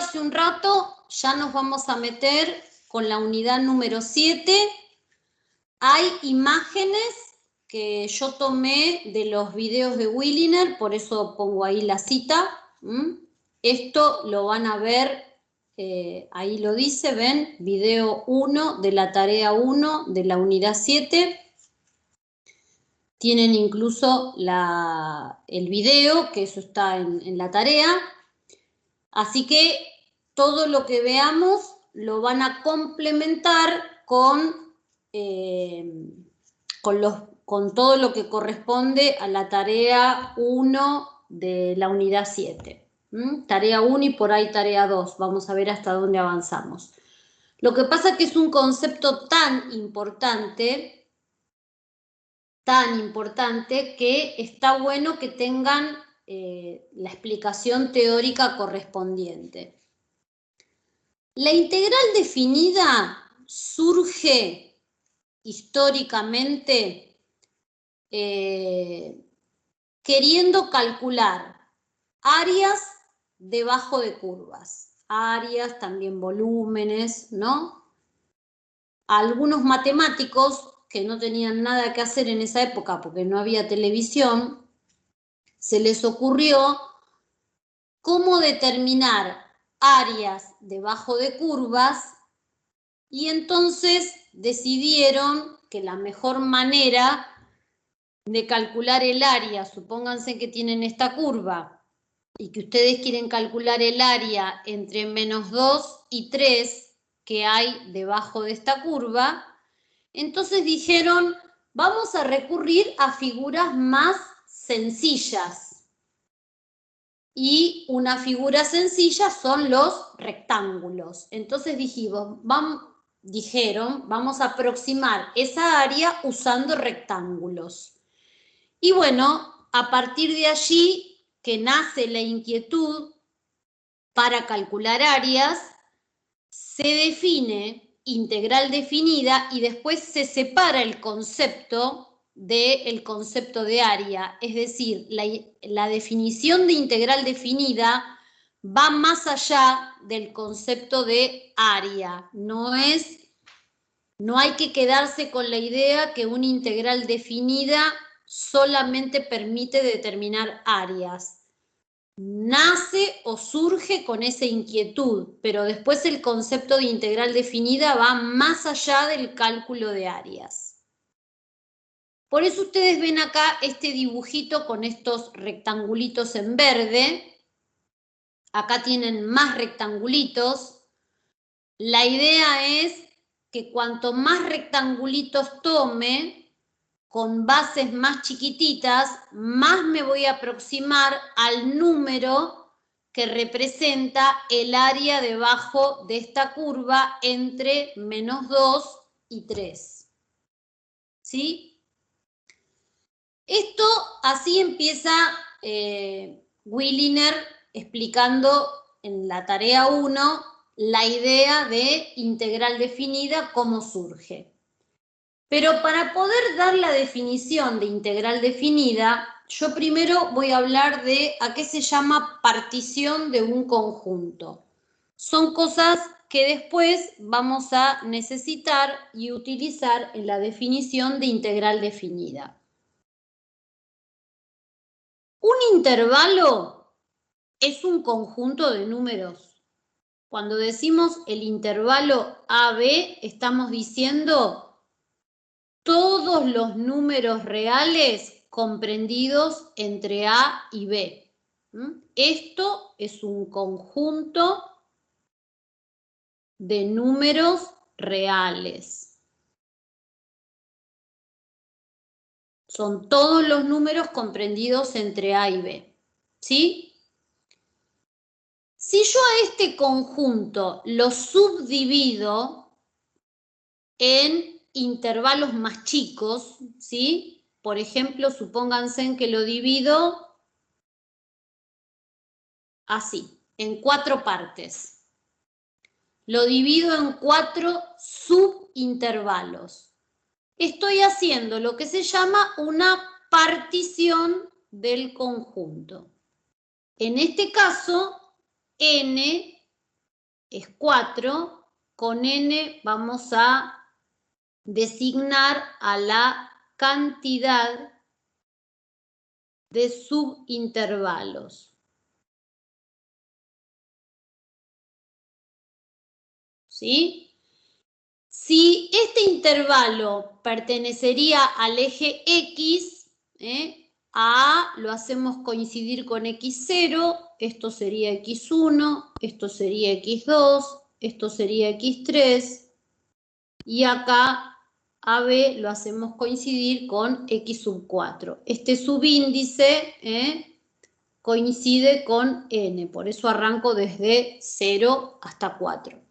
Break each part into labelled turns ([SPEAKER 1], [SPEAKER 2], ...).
[SPEAKER 1] hace un rato, ya nos vamos a meter con la unidad número 7. Hay imágenes que yo tomé de los videos de Williner, por eso pongo ahí la cita. Esto lo van a ver, ahí lo dice, ven, video 1 de la tarea 1 de la unidad 7. Tienen incluso el video, que eso está en la tarea. Así que todo lo que veamos lo van a complementar con todo lo que corresponde a la tarea 1 de la unidad 7. Tarea 1 y por ahí tarea 2. Vamos a ver hasta dónde avanzamos. Lo que pasa es que es un concepto tan importante que está bueno que tengan la explicación teórica correspondiente. La integral definida surge históricamente queriendo calcular áreas debajo de curvas, áreas, también volúmenes, ¿no? Algunos matemáticos que no tenían nada que hacer en esa época porque no había televisión, se les ocurrió cómo determinar áreas debajo de curvas y entonces decidieron que la mejor manera de calcular el área, supónganse que tienen esta curva y que ustedes quieren calcular el área entre -2 y 3 que hay debajo de esta curva, entonces dijeron, vamos a recurrir a figuras más sencillas. Y una figura sencilla son los rectángulos. Entonces dijeron, vamos a aproximar esa área usando rectángulos. Y bueno, a partir de allí que nace la inquietud para calcular áreas, se define integral definida y después se separa el concepto del concepto de área. Es decir, la definición de integral definida va más allá del concepto de área. No hay que quedarse con la idea que una integral definida solamente permite determinar áreas. Nace o surge con esa inquietud, pero después el concepto de integral definida va más allá del cálculo de áreas. Por eso ustedes ven acá este dibujito con estos rectangulitos en verde. Acá tienen más rectangulitos. La idea es que cuanto más rectangulitos tome, con bases más chiquititas, más me voy a aproximar al número que representa el área debajo de esta curva entre -2 y 3. ¿Sí? Esto así empieza Williner explicando en la tarea 1 la idea de integral definida, cómo surge. Pero para poder dar la definición de integral definida, yo primero voy a hablar de a qué se llama partición de un conjunto. Son cosas que después vamos a necesitar y utilizar en la definición de integral definida. Un intervalo es un conjunto de números. Cuando decimos el intervalo AB, estamos diciendo todos los números reales comprendidos entre A y B. Esto es un conjunto de números reales. Son todos los números comprendidos entre A y B. ¿Sí? Si yo a este conjunto lo subdivido en intervalos más chicos, ¿sí? Por ejemplo, supónganse que lo divido así, en 4 partes. Lo divido en 4 subintervalos. Estoy haciendo lo que se llama una partición del conjunto. En este caso, n es 4, con n vamos a designar a la cantidad de subintervalos. ¿Sí? Si este intervalo pertenecería al eje X, a lo hacemos coincidir con X0, esto sería X1, esto sería X2, esto sería X3, y acá AB lo hacemos coincidir con X sub 4. Este subíndice coincide con N, por eso arranco desde 0 hasta 4.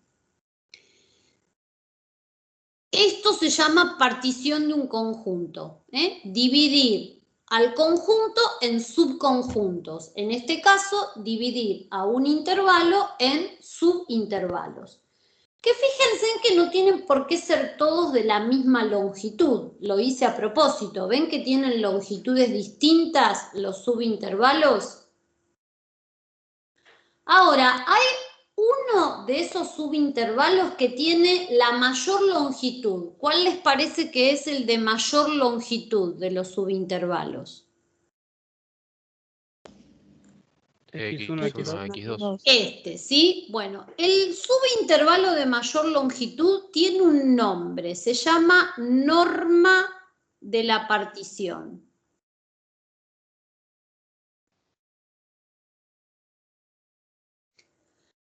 [SPEAKER 1] Esto se llama partición de un conjunto, dividir al conjunto en subconjuntos. En este caso, dividir a un intervalo en subintervalos. Que fíjense en que no tienen por qué ser todos de la misma longitud. Lo hice a propósito. ¿Ven que tienen longitudes distintas los subintervalos? Ahora, hay uno de esos subintervalos que tiene la mayor longitud. ¿Cuál les parece que es el de mayor longitud de los subintervalos?
[SPEAKER 2] X1, X2.
[SPEAKER 3] X2.
[SPEAKER 1] Este, ¿sí? Bueno, el subintervalo de mayor longitud tiene un nombre, se llama norma de la partición.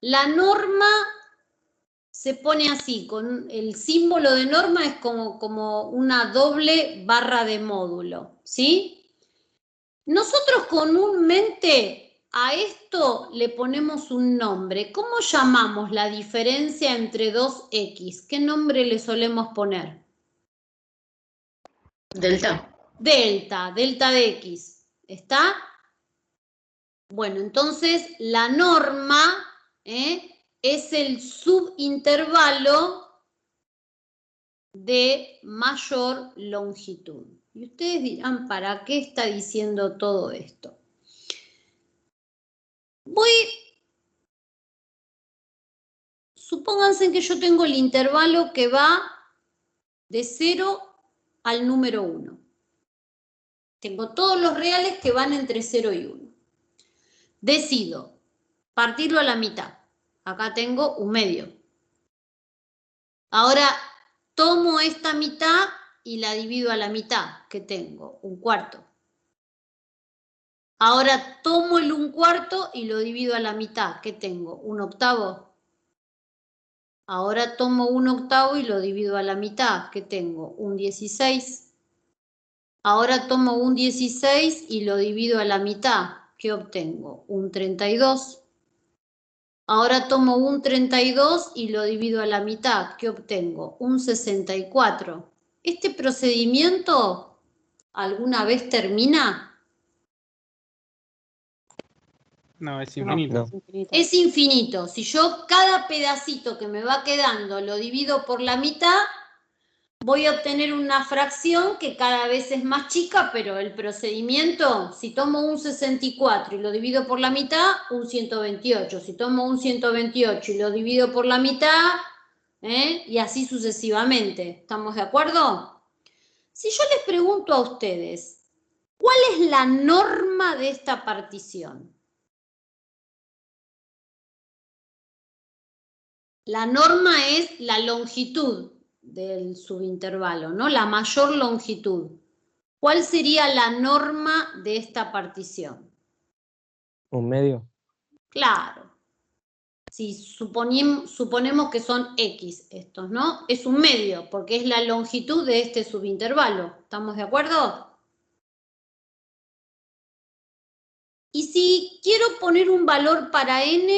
[SPEAKER 1] La norma se pone así, con el símbolo de norma es como una doble barra de módulo, ¿sí? Nosotros comúnmente a esto le ponemos un nombre. ¿Cómo llamamos la diferencia entre dos X? ¿Qué nombre le solemos poner?
[SPEAKER 3] Delta.
[SPEAKER 1] Delta, delta de X. ¿Está? Bueno, entonces la norma es el subintervalo de mayor longitud. Y ustedes dirán, ¿para qué está diciendo todo esto? Supónganse que yo tengo el intervalo que va de 0 al número 1. Tengo todos los reales que van entre 0 y 1. Decido partirlo a la mitad. Acá tengo un medio. Ahora tomo esta mitad y la divido a la mitad, que tengo un cuarto. Ahora tomo el un cuarto y lo divido a la mitad, que tengo un octavo. Ahora tomo un octavo y lo divido a la mitad, que tengo un 16. Ahora tomo un 16 y lo divido a la mitad, ¿qué obtengo? Un 32. Ahora tomo un 32 y lo divido a la mitad, ¿qué obtengo? Un 64. ¿Este procedimiento alguna vez termina?
[SPEAKER 2] No, es infinito.
[SPEAKER 3] No.
[SPEAKER 1] Es infinito. Si yo cada pedacito que me va quedando lo divido por la mitad, voy a obtener una fracción que cada vez es más chica, pero el procedimiento, si tomo un 64 y lo divido por la mitad, un 128. Si tomo un 128 y lo divido por la mitad, y así sucesivamente. ¿Estamos de acuerdo? Si yo les pregunto a ustedes, ¿cuál es la norma de esta partición? La norma es la longitud del subintervalo, ¿no? La mayor longitud. ¿Cuál sería la norma de esta partición?
[SPEAKER 3] Un medio.
[SPEAKER 1] Claro. Si suponemos que son X estos, ¿no? Es un medio, porque es la longitud de este subintervalo. ¿Estamos de acuerdo? Y si quiero poner un valor para n,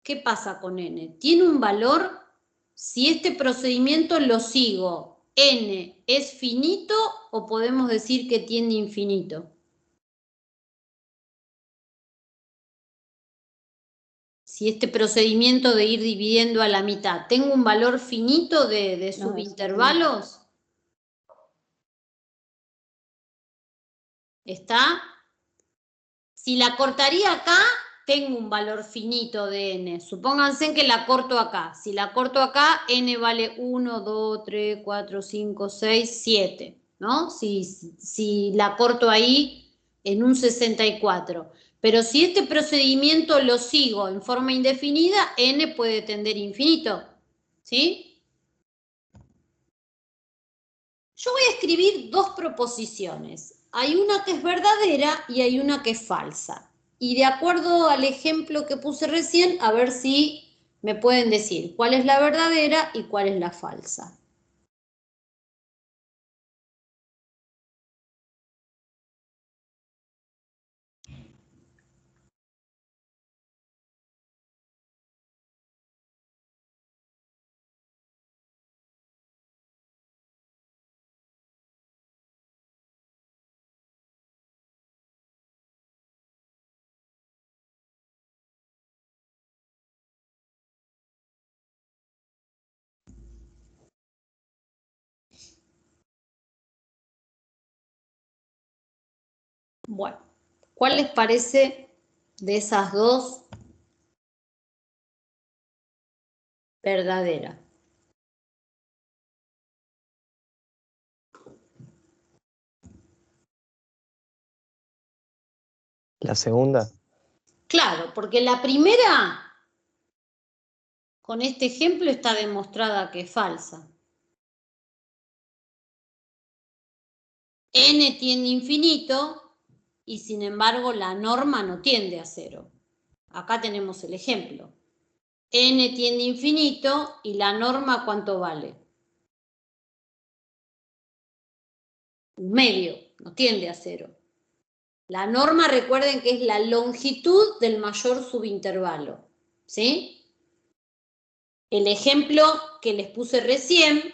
[SPEAKER 1] ¿qué pasa con n? ¿Tiene un valor? Si este procedimiento lo sigo, ¿n es finito o podemos decir que tiende infinito? Si este procedimiento de ir dividiendo a la mitad, ¿tengo un valor finito de subintervalos? ¿Está? Si la cortaría acá, tengo un valor finito de n. Supónganse que la corto acá. Si la corto acá, n vale 1, 2, 3, 4, 5, 6, 7. ¿No? Si la corto ahí en un 64. Pero si este procedimiento lo sigo en forma indefinida, n puede tender a infinito. ¿Sí? Yo voy a escribir dos proposiciones. Hay una que es verdadera y hay una que es falsa. Y de acuerdo al ejemplo que puse recién, a ver si me pueden decir cuál es la verdadera y cuál es la falsa. Bueno, ¿cuál les parece de esas dos verdadera?
[SPEAKER 3] La segunda.
[SPEAKER 1] Claro, porque la primera, con este ejemplo, está demostrada que es falsa. N tiende a infinito y sin embargo la norma no tiende a cero. Acá tenemos el ejemplo. N tiende a infinito y la norma ¿cuánto vale? Un medio, no tiende a cero. La norma, recuerden que es la longitud del mayor subintervalo. ¿Sí? El ejemplo que les puse recién,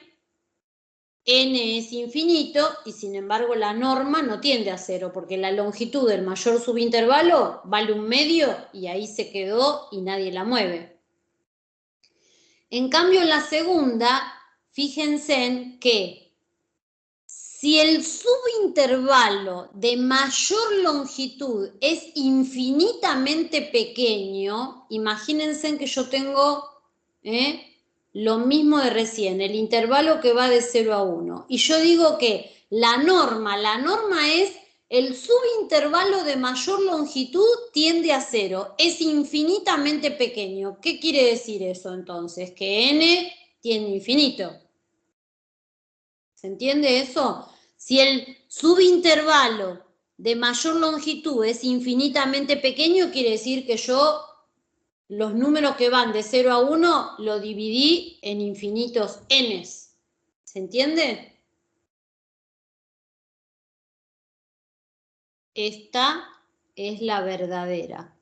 [SPEAKER 1] n es infinito y sin embargo la norma no tiende a cero porque la longitud del mayor subintervalo vale un medio y ahí se quedó y nadie la mueve. En cambio en la segunda, fíjense en que si el subintervalo de mayor longitud es infinitamente pequeño, imagínense que yo tengo lo mismo de recién, el intervalo que va de 0 a 1. Y yo digo que la norma es el subintervalo de mayor longitud tiende a 0, es infinitamente pequeño. ¿Qué quiere decir eso entonces? Que n tiende a infinito. ¿Se entiende eso? Si el subintervalo de mayor longitud es infinitamente pequeño, quiere decir que yo los números que van de 0 a 1 lo dividí en infinitos n's. ¿Se entiende? Esta es la verdadera.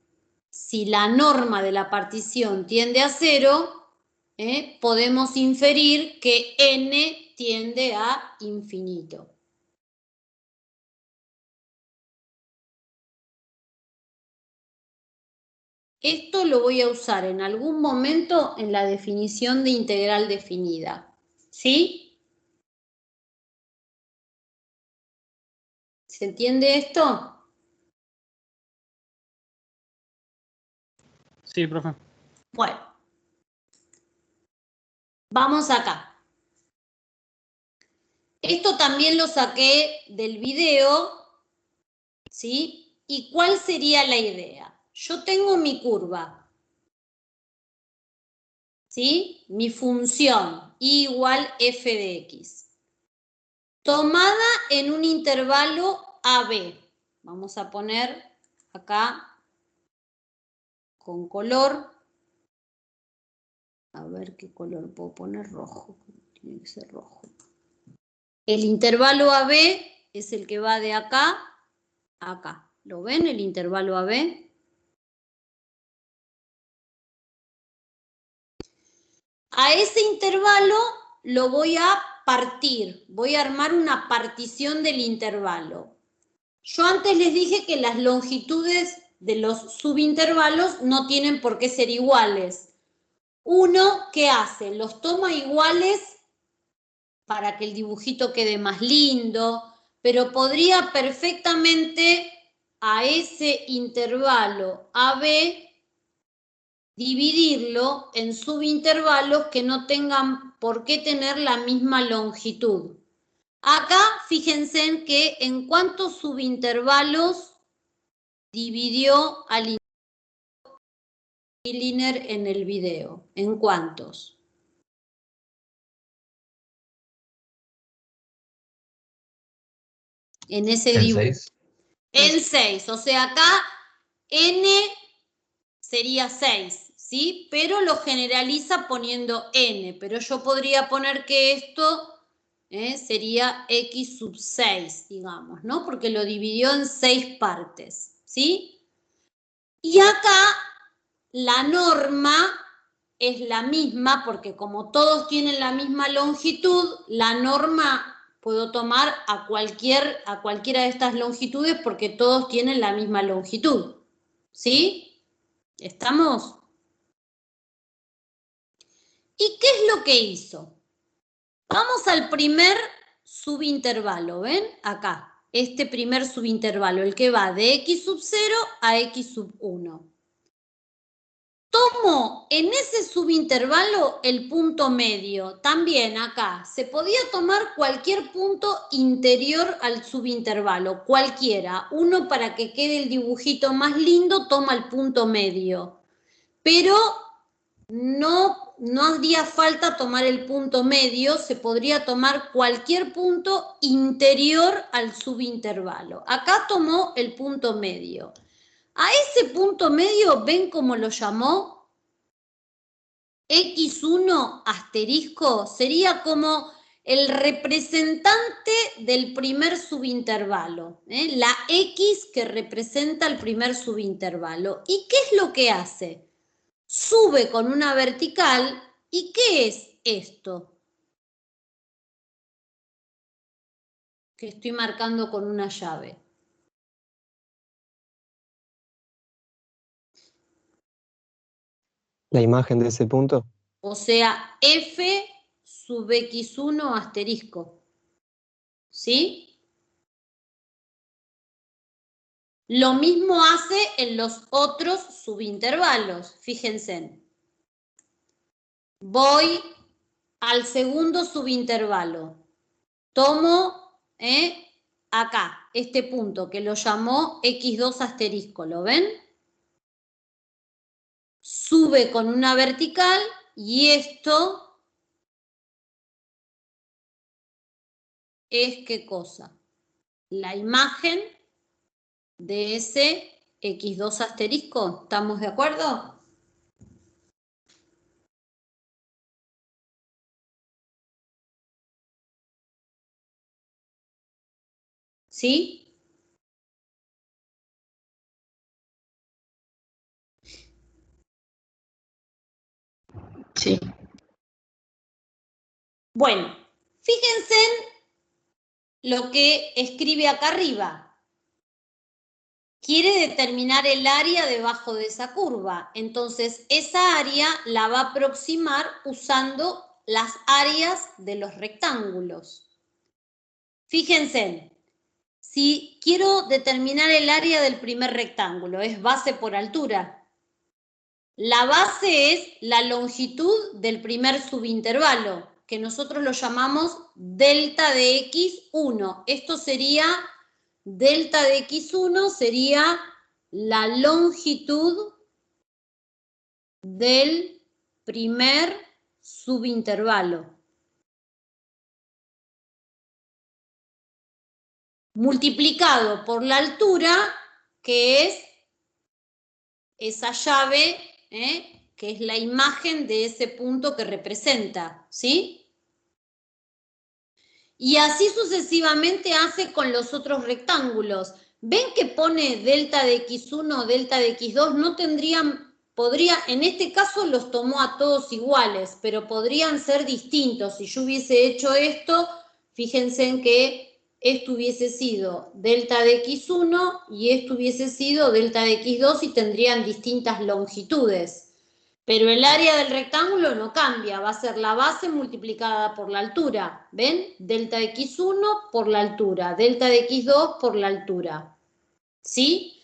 [SPEAKER 1] Si la norma de la partición tiende a 0, podemos inferir que n tiende a infinito. Esto lo voy a usar en algún momento en la definición de integral definida. ¿Sí? ¿Se entiende esto?
[SPEAKER 2] Sí, profe.
[SPEAKER 1] Bueno. Vamos acá. Esto también lo saqué del video, ¿sí? ¿Y cuál sería la idea? Yo tengo mi curva, ¿sí? Mi función, y igual f de x, tomada en un intervalo AB. Vamos a poner acá con color. A ver qué color puedo poner, rojo. Tiene que ser rojo. El intervalo AB es el que va de acá a acá. ¿Lo ven? El intervalo AB. A ese intervalo lo voy a partir. Voy a armar una partición del intervalo. Yo antes les dije que las longitudes de los subintervalos no tienen por qué ser iguales. Uno, ¿qué hace? Los toma iguales para que el dibujito quede más lindo, pero podría perfectamente a ese intervalo AB, dividirlo en subintervalos que no tengan por qué tener la misma longitud. Acá, fíjense en que en cuántos subintervalos dividió al Gilliner en el video. ¿En cuántos? En ese dibujo.
[SPEAKER 4] 6.
[SPEAKER 1] En 6. O sea, acá n sería 6, ¿sí? Pero lo generaliza poniendo n. Pero yo podría poner que esto sería x sub 6, digamos, ¿no? Porque lo dividió en 6 partes, ¿sí? Y acá la norma es la misma, porque como todos tienen la misma longitud, la norma puedo tomar a cualquiera de estas longitudes porque todos tienen la misma longitud, ¿sí? ¿Estamos? ¿Y qué es lo que hizo? Vamos al primer subintervalo, ¿ven? Acá, este primer subintervalo, el que va de x sub 0 a x sub 1. Tomo en ese subintervalo el punto medio. También acá se podía tomar cualquier punto interior al subintervalo, cualquiera. Uno, para que quede el dibujito más lindo, toma el punto medio. Pero no haría falta tomar el punto medio, se podría tomar cualquier punto interior al subintervalo. Acá tomó el punto medio. A ese punto medio, ¿ven cómo lo llamó? X1 asterisco sería como el representante del primer subintervalo, la X que representa el primer subintervalo. ¿Y qué es lo que hace? Sube con una vertical. ¿Y qué es esto? Que estoy marcando con una llave.
[SPEAKER 3] La imagen de ese punto.
[SPEAKER 1] O sea, F sub X1 asterisco. ¿Sí? Lo mismo hace en los otros subintervalos. Fíjense. Voy al segundo subintervalo. Tomo acá, este punto que lo llamó X2 asterisco. ¿Lo ven? Sube con una vertical y esto es ¿qué cosa? La imagen de ese X2 asterisco. ¿Estamos de acuerdo? ¿Sí?
[SPEAKER 4] Sí.
[SPEAKER 1] Bueno, fíjense en lo que escribe acá arriba. Quiere determinar el área debajo de esa curva. Entonces, esa área la va a aproximar usando las áreas de los rectángulos. Fíjense, si quiero determinar el área del primer rectángulo, es base por altura. La base es la longitud del primer subintervalo, que nosotros lo llamamos delta de x1. Esto sería, delta de x1 sería la longitud del primer subintervalo. Multiplicado por la altura, que es esa llave, que es la imagen de ese punto que representa, ¿sí? Y así sucesivamente hace con los otros rectángulos. ¿Ven que pone delta de x1, delta de x2? No tendrían, en este caso los tomó a todos iguales, pero podrían ser distintos. Si yo hubiese hecho esto, fíjense en que esto hubiese sido delta de x1 y esto hubiese sido delta de x2 y tendrían distintas longitudes. Pero el área del rectángulo no cambia, va a ser la base multiplicada por la altura. ¿Ven? Delta de x1 por la altura, delta de x2 por la altura. ¿sí?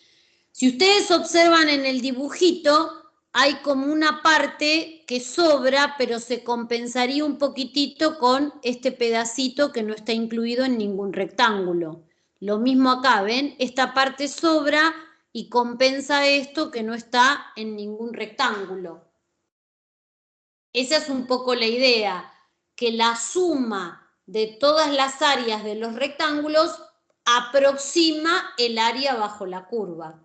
[SPEAKER 1] Si ustedes observan en el dibujito, hay como una parte que sobra, pero se compensaría un poquitito con este pedacito que no está incluido en ningún rectángulo. Lo mismo acá, ¿ven? Esta parte sobra y compensa esto que no está en ningún rectángulo. Esa es un poco la idea, que la suma de todas las áreas de los rectángulos aproxima el área bajo la curva.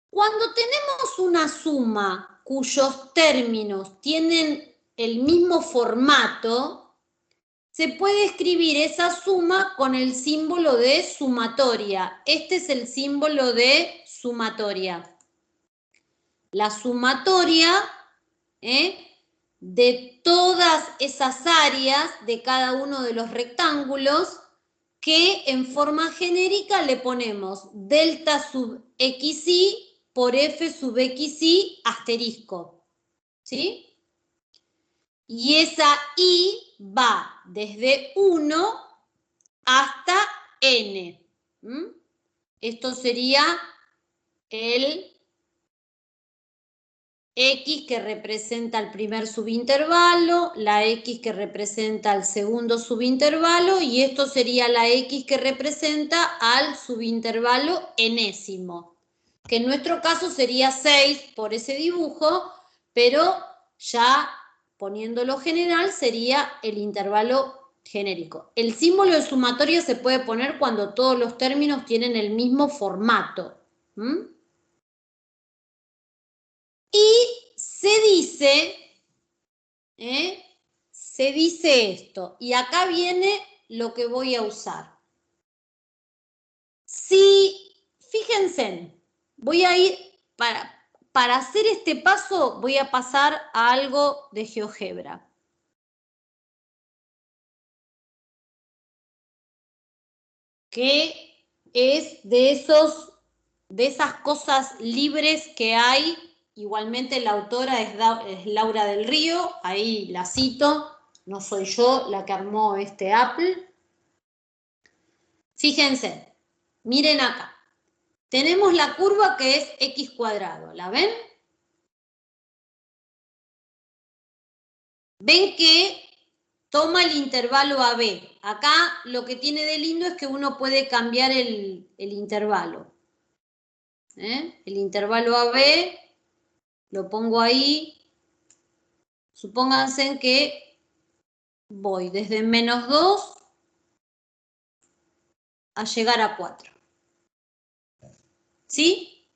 [SPEAKER 1] Cuando tenemos una suma cuyos términos tienen el mismo formato, se puede escribir esa suma con el símbolo de sumatoria. Este es el símbolo de sumatoria. La sumatoria de todas esas áreas de cada uno de los rectángulos que en forma genérica le ponemos delta sub xy por f sub xy asterisco, ¿sí? Y esa y va desde 1 hasta n. Esto sería el X que representa el primer subintervalo, la X que representa el segundo subintervalo y esto sería la X que representa al subintervalo enésimo, que en nuestro caso sería 6 por ese dibujo, pero ya poniéndolo general sería el intervalo genérico. El símbolo de sumatoria se puede poner cuando todos los términos tienen el mismo formato. Y se dice esto, y acá viene lo que voy a usar. Si, fíjense, voy a ir, para hacer este paso, voy a pasar a algo de GeoGebra. Que es de esas cosas libres que hay. Igualmente la autora es Laura del Río, ahí la cito, no soy yo la que armó este Apple. Fíjense, miren acá, tenemos la curva que es x cuadrado, ¿la ven? Ven que toma el intervalo AB. Acá lo que tiene de lindo es que uno puede cambiar el intervalo. El intervalo AB lo pongo ahí. Supónganse que voy desde -2 a llegar a 4. ¿Sí?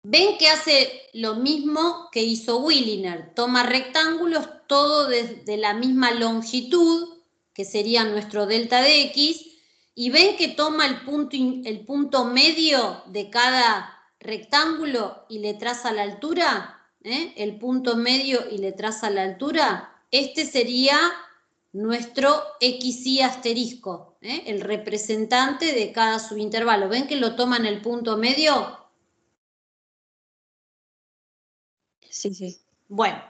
[SPEAKER 1] Ven que hace lo mismo que hizo Williner. Toma rectángulos, todo de la misma longitud, que sería nuestro delta de x, y ven que toma el punto medio de cada rectángulo y le traza la altura. El punto medio y le traza la altura, este sería nuestro xy asterisco, el representante de cada subintervalo. ¿Ven que lo toma en el punto medio?
[SPEAKER 4] Sí, sí.
[SPEAKER 1] Bueno,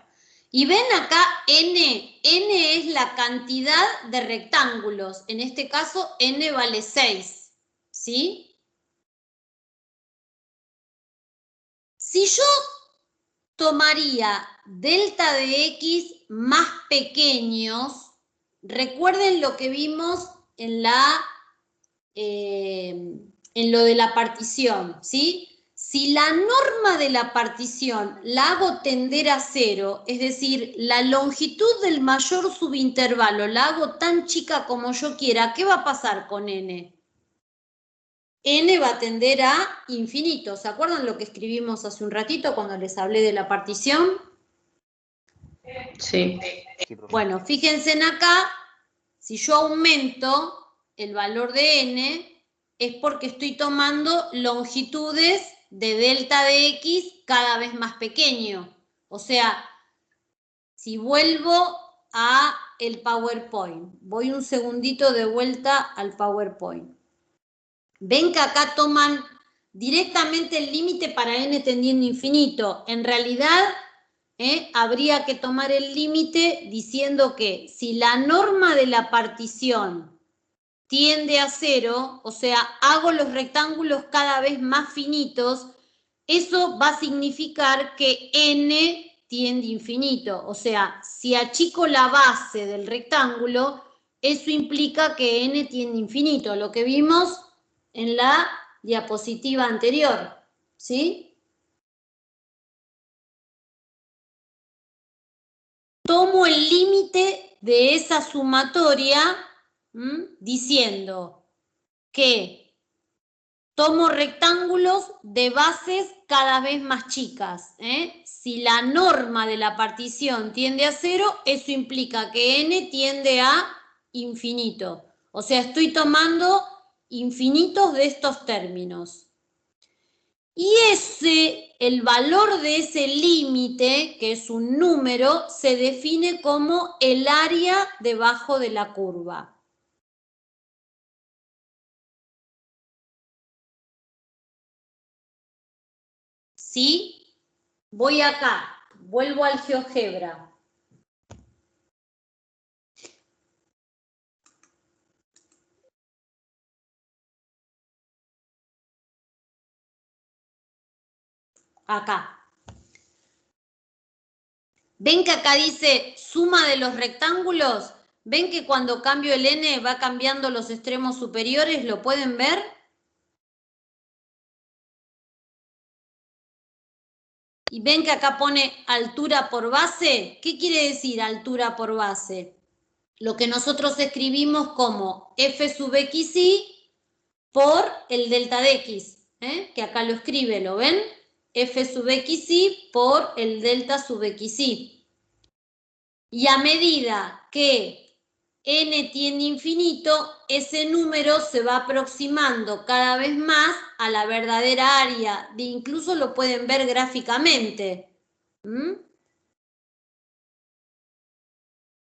[SPEAKER 1] y ven acá n es la cantidad de rectángulos, en este caso n vale 6, ¿sí? Si yo tomaría delta de x más pequeños, recuerden lo que vimos en lo de la partición, ¿sí? Si la norma de la partición la hago tender a 0, es decir, la longitud del mayor subintervalo la hago tan chica como yo quiera, ¿qué va a pasar con n? N va a tender a infinito. ¿Se acuerdan lo que escribimos hace un ratito cuando les hablé de la partición?
[SPEAKER 4] Sí.
[SPEAKER 1] Bueno, fíjense en acá, si yo aumento el valor de n, es porque estoy tomando longitudes de delta de x cada vez más pequeño. O sea, si vuelvo a el PowerPoint, voy un segundito de vuelta al PowerPoint. Ven que acá toman directamente el límite para n tendiendo a infinito. En realidad, habría que tomar el límite diciendo que si la norma de la partición tiende a 0, o sea, hago los rectángulos cada vez más finitos, eso va a significar que n tiende a infinito. O sea, si achico la base del rectángulo, eso implica que n tiende a infinito, lo que vimos en la diapositiva anterior, ¿sí? Tomo el límite de esa sumatoria diciendo que tomo rectángulos de bases cada vez más chicas. Si la norma de la partición tiende a 0, eso implica que n tiende a infinito. O sea, estoy tomando infinitos de estos términos. Y el valor de ese límite, que es un número, se define como el área debajo de la curva. ¿Sí? Voy acá, vuelvo al GeoGebra. Acá. ¿Ven que acá dice suma de los rectángulos? ¿Ven que cuando cambio el n va cambiando los extremos superiores? ¿Lo pueden ver? Y ven que acá pone altura por base. ¿Qué quiere decir altura por base? Lo que nosotros escribimos como f sub xy por el delta de x, que acá lo escribe, ¿lo ven? F sub xy por el delta sub xy. Y a medida que n tiende a infinito, ese número se va aproximando cada vez más a la verdadera área. Incluso lo pueden ver gráficamente.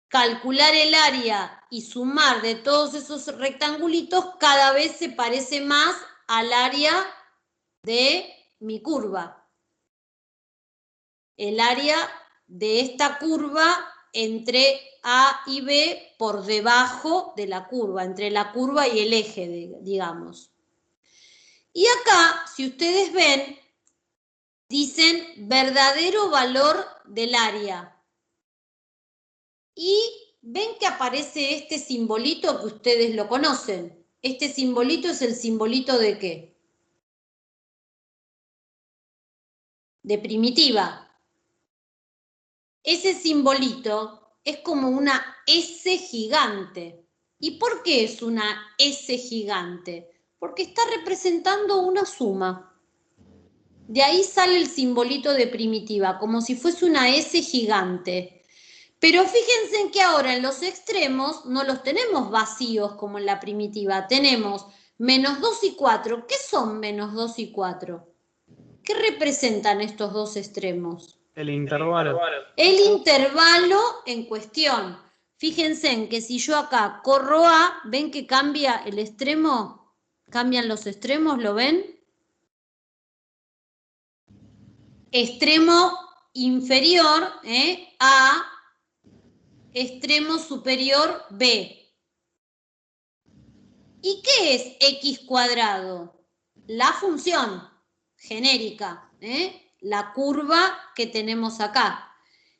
[SPEAKER 1] Calcular el área y sumar de todos esos rectangulitos cada vez se parece más al área de mi curva. El área de esta curva entre A y B por debajo de la curva, entre la curva y el eje, digamos. Y acá, si ustedes ven, dicen verdadero valor del área. Y ven que aparece este simbolito que ustedes lo conocen. Este simbolito es el simbolito ¿de qué? De primitiva. Ese simbolito es como una S gigante. ¿Y por qué es una S gigante? Porque está representando una suma. De ahí sale el simbolito de primitiva, como si fuese una S gigante. Pero fíjense en que ahora en los extremos no los tenemos vacíos como en la primitiva. Tenemos menos 2 y 4. ¿Qué son menos 2 y 4? ¿Qué representan estos dos extremos?
[SPEAKER 2] El intervalo.
[SPEAKER 1] El intervalo en cuestión. Fíjense en que si yo acá corro A, ¿ven que cambia el extremo? ¿Cambian los extremos? ¿Lo ven? Extremo inferior, A, extremo superior B. ¿Y qué es x cuadrado? La función genérica, la curva que tenemos acá.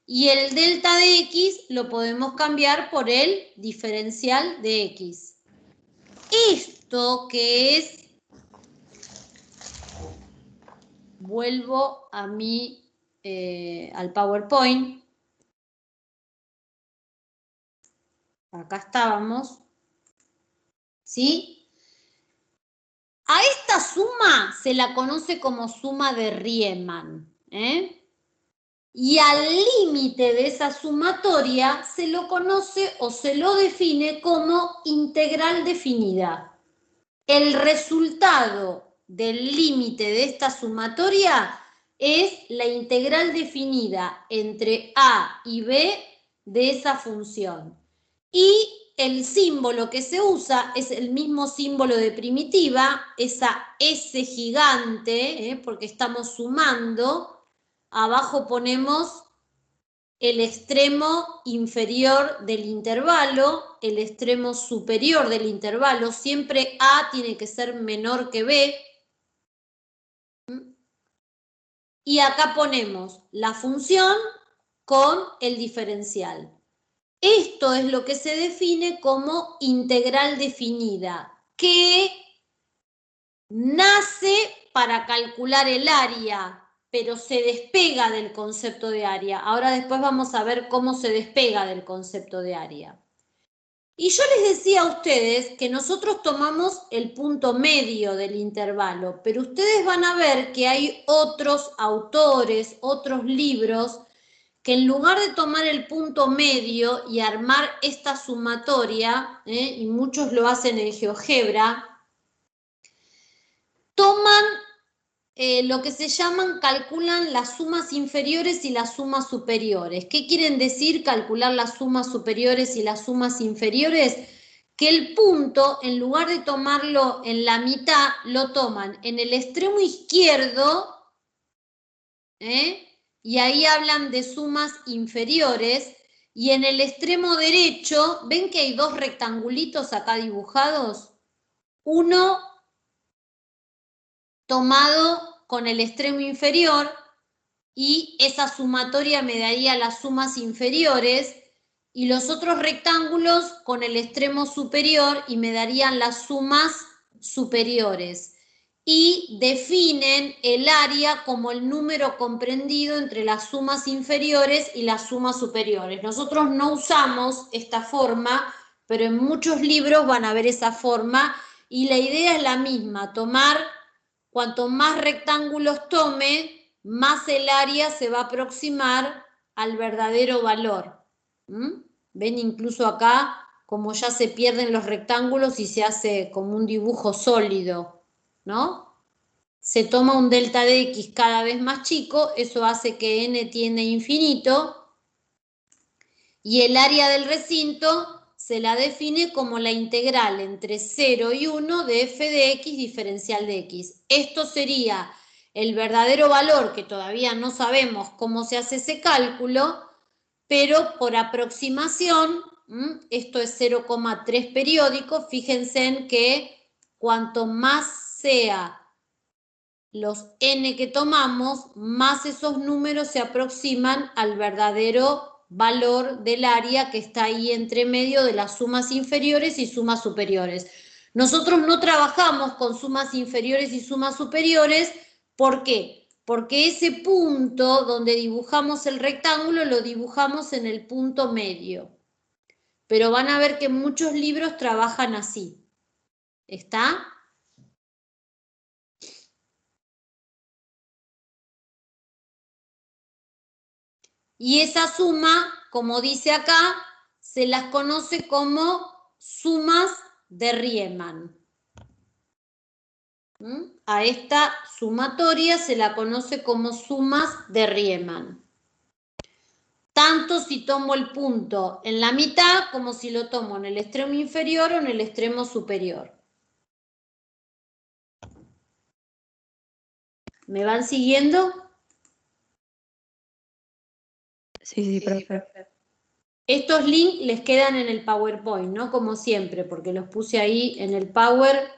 [SPEAKER 1] Y el delta de x lo podemos cambiar por el diferencial de x. Esto que es, vuelvo a al PowerPoint. Acá estábamos. ¿Sí? A esta suma se la conoce como suma de Riemann. Y al límite de esa sumatoria se lo conoce o se lo define como integral definida. El resultado del límite de esta sumatoria es la integral definida entre A y B de esa función. Y el símbolo que se usa es el mismo símbolo de primitiva, esa S gigante, porque estamos sumando. Abajo ponemos el extremo inferior del intervalo, el extremo superior del intervalo. Siempre A tiene que ser menor que B. Y acá ponemos la función con el diferencial. Esto es lo que se define como integral definida, que nace para calcular el área, pero se despega del concepto de área. Ahora después vamos a ver cómo se despega del concepto de área. Y yo les decía a ustedes que nosotros tomamos el punto medio del intervalo, pero ustedes van a ver que hay otros autores, otros libros, que en lugar de tomar el punto medio y armar esta sumatoria, y muchos lo hacen en GeoGebra, toman lo que se llaman, calculan las sumas inferiores y las sumas superiores. ¿Qué quieren decir calcular las sumas superiores y las sumas inferiores? Que el punto, en lugar de tomarlo en la mitad, lo toman en el extremo izquierdo, y ahí hablan de sumas inferiores, y en el extremo derecho, ¿ven que hay dos rectangulitos acá dibujados? Uno tomado con el extremo inferior, y esa sumatoria me daría las sumas inferiores, y los otros rectángulos con el extremo superior y me darían las sumas superiores. Y definen el área como el número comprendido entre las sumas inferiores y las sumas superiores. Nosotros no usamos esta forma, pero en muchos libros van a ver esa forma, y la idea es la misma, tomar, cuanto más rectángulos tome, más el área se va a aproximar al verdadero valor. ¿Ven? Incluso acá, como ya se pierden los rectángulos y se hace como un dibujo sólido, ¿no? Se toma un delta de x cada vez más chico, eso hace que n tiende a infinito, y el área del recinto se la define como la integral entre 0 y 1 de f de x diferencial de x. Esto sería el verdadero valor, que todavía no sabemos cómo se hace ese cálculo, pero por aproximación, esto es 0,3 periódico. Fíjense en que cuanto más sea los n que tomamos, más esos números se aproximan al verdadero valor del área que está ahí entre medio de las sumas inferiores y sumas superiores. Nosotros no trabajamos con sumas inferiores y sumas superiores. ¿Por qué? Porque ese punto donde dibujamos el rectángulo lo dibujamos en el punto medio. Pero van a ver que muchos libros trabajan así. ¿Está? Y esa suma, como dice acá, se las conoce como sumas de Riemann. A esta sumatoria se la conoce como sumas de Riemann. Tanto si tomo el punto en la mitad como si lo tomo en el extremo inferior o en el extremo superior. ¿Me van siguiendo?
[SPEAKER 4] Sí, profe.
[SPEAKER 1] Estos links les quedan en el PowerPoint, ¿no? Como siempre, porque los puse ahí en el Power.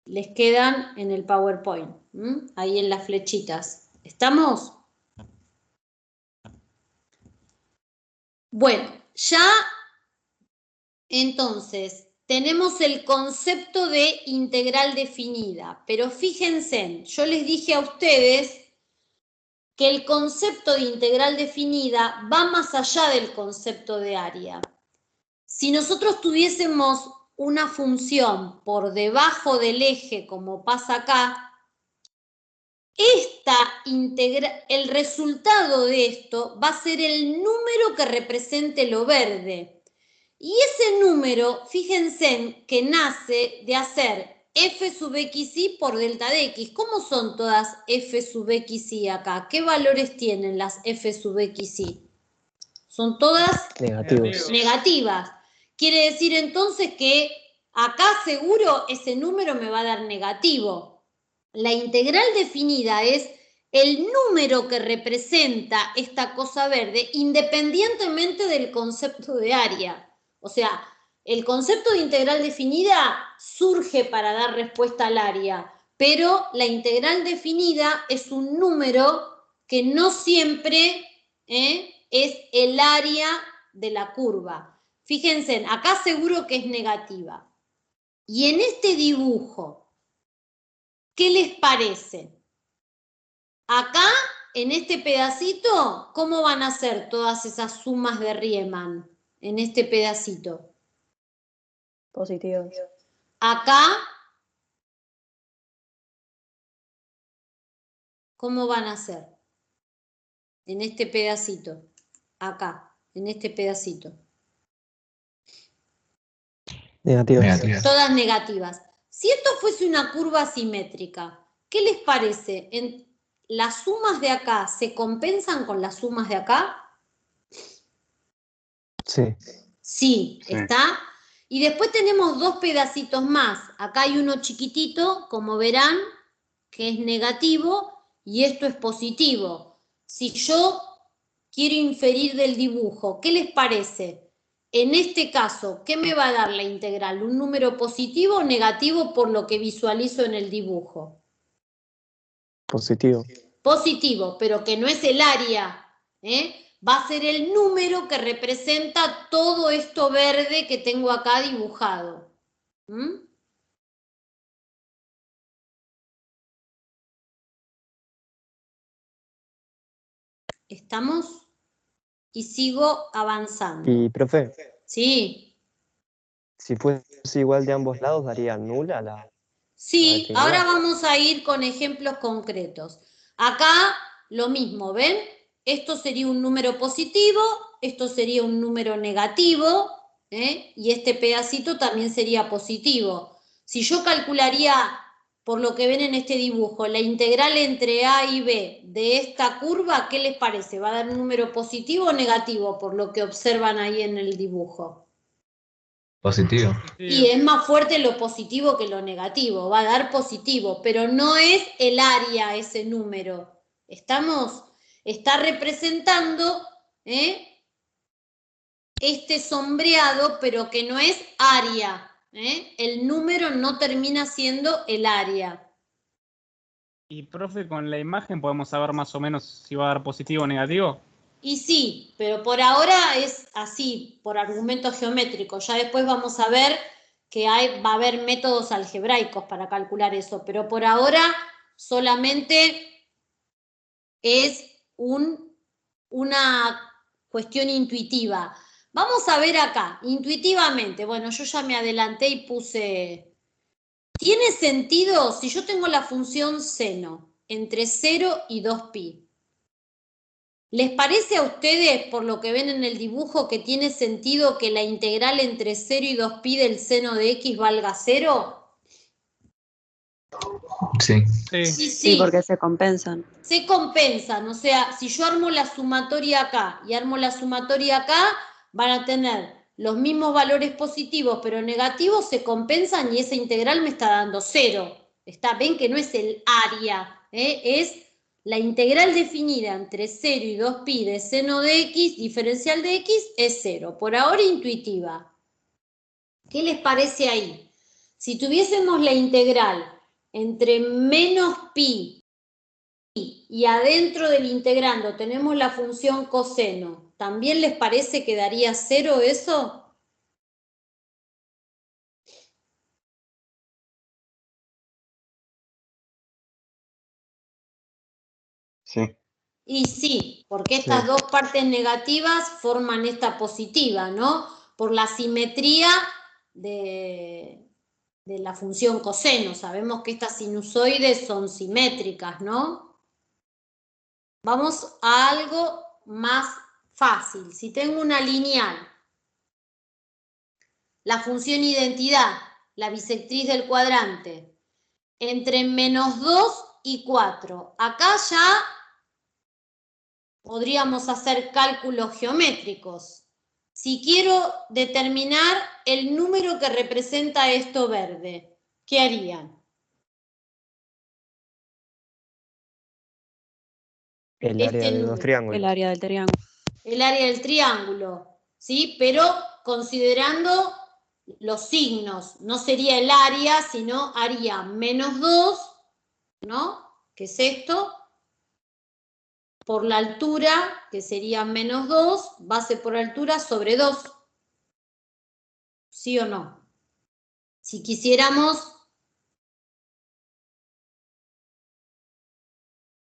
[SPEAKER 1] Les quedan en el PowerPoint, ahí en las flechitas. ¿Estamos? Bueno, ya entonces tenemos el concepto de integral definida, pero fíjense, yo les dije a ustedes que el concepto de integral definida va más allá del concepto de área. Si nosotros tuviésemos una función por debajo del eje, como pasa acá, el resultado de esto va a ser el número que represente lo verde. Y ese número, fíjense que nace de hacer f sub xy por delta de x. ¿Cómo son todas f sub xy acá? ¿Qué valores tienen las f sub xy? Son todas negativas. Quiere decir entonces que acá seguro ese número me va a dar negativo. La integral definida es el número que representa esta cosa verde, independientemente del concepto de área. O sea, el concepto de integral definida surge para dar respuesta al área, pero la integral definida es un número que no siempre es el área de la curva. Fíjense, acá seguro que es negativa. Y en este dibujo, ¿qué les parece? Acá, en este pedacito, ¿cómo van a ser todas esas sumas de Riemann? En este pedacito.
[SPEAKER 4] Positivos.
[SPEAKER 1] Acá, ¿cómo van a ser? En este pedacito. Acá, en este pedacito.
[SPEAKER 3] Negativas.
[SPEAKER 1] Todas negativas. Si esto fuese una curva simétrica, ¿qué les parece? ¿Las sumas de acá se compensan con las sumas de acá?
[SPEAKER 3] Sí.
[SPEAKER 1] Sí, está. Y después tenemos dos pedacitos más. Acá hay uno chiquitito, como verán, que es negativo y esto es positivo. Si yo quiero inferir del dibujo, ¿qué les parece? En este caso, ¿qué me va a dar la integral? ¿Un número positivo o negativo por lo que visualizo en el dibujo?
[SPEAKER 3] Positivo.
[SPEAKER 1] Positivo, pero que no es el área, va a ser el número que representa todo esto verde que tengo acá dibujado. ¿Estamos? Y sigo avanzando.
[SPEAKER 3] Y, profe,
[SPEAKER 1] Sí.
[SPEAKER 3] si fuese igual de ambos lados, daría nula la
[SPEAKER 1] Sí,
[SPEAKER 3] definida.
[SPEAKER 1] ahora vamos a ir con ejemplos concretos. Acá lo mismo, ¿ven? Esto sería un número positivo, esto sería un número negativo, y este pedacito también sería positivo. Si yo calcularía, por lo que ven en este dibujo, la integral entre A y B de esta curva, ¿qué les parece? ¿Va a dar un número positivo o negativo, por lo que observan ahí en el dibujo?
[SPEAKER 5] Positivo.
[SPEAKER 1] Y es más fuerte lo positivo que lo negativo, va a dar positivo, pero no es el área ese número. Está representando este sombreado, pero que no es área. El número no termina siendo el área.
[SPEAKER 2] Y, profe, con la imagen podemos saber más o menos si va a dar positivo o negativo.
[SPEAKER 1] Y sí, pero por ahora es así, por argumentos geométricos. Ya después vamos a ver que va a haber métodos algebraicos para calcular eso, pero por ahora solamente es una cuestión intuitiva. Vamos a ver acá, intuitivamente. Bueno, yo ya me adelanté y puse... ¿Tiene sentido si yo tengo la función seno entre 0 y 2pi? ¿Les parece a ustedes, por lo que ven en el dibujo, que tiene sentido que la integral entre 0 y 2pi del seno de x valga 0?
[SPEAKER 5] Sí.
[SPEAKER 4] Sí, porque se compensan.
[SPEAKER 1] Se compensan, o sea, si yo armo la sumatoria acá y armo la sumatoria acá, van a tener los mismos valores positivos, pero negativos se compensan y esa integral me está dando 0. Ven que no es el área, es la integral definida entre 0 y 2pi de seno de x, diferencial de x, es 0. Por ahora intuitiva. ¿Qué les parece ahí? Si tuviésemos la integral entre menos pi y adentro del integrando tenemos la función coseno, ¿también les parece que daría 0 eso?
[SPEAKER 6] Sí.
[SPEAKER 1] Y sí, porque estas dos partes negativas forman esta positiva, ¿no? Por la simetría de la función coseno. Sabemos que estas sinusoides son simétricas, ¿no? Vamos a algo más fácil. Si tengo una lineal, la función identidad, la bisectriz del cuadrante, entre menos 2 y 4. Acá ya podríamos hacer cálculos geométricos. Si quiero determinar el número que representa esto verde, ¿qué harían?
[SPEAKER 3] El área de los triángulos.
[SPEAKER 4] El área del triángulo.
[SPEAKER 1] El área del triángulo, ¿sí? Pero considerando los signos, no sería el área, sino haría menos 2, ¿no? ¿Qué es esto? Por la altura, que sería menos 2, base por altura sobre 2. ¿Sí o no? Si quisiéramos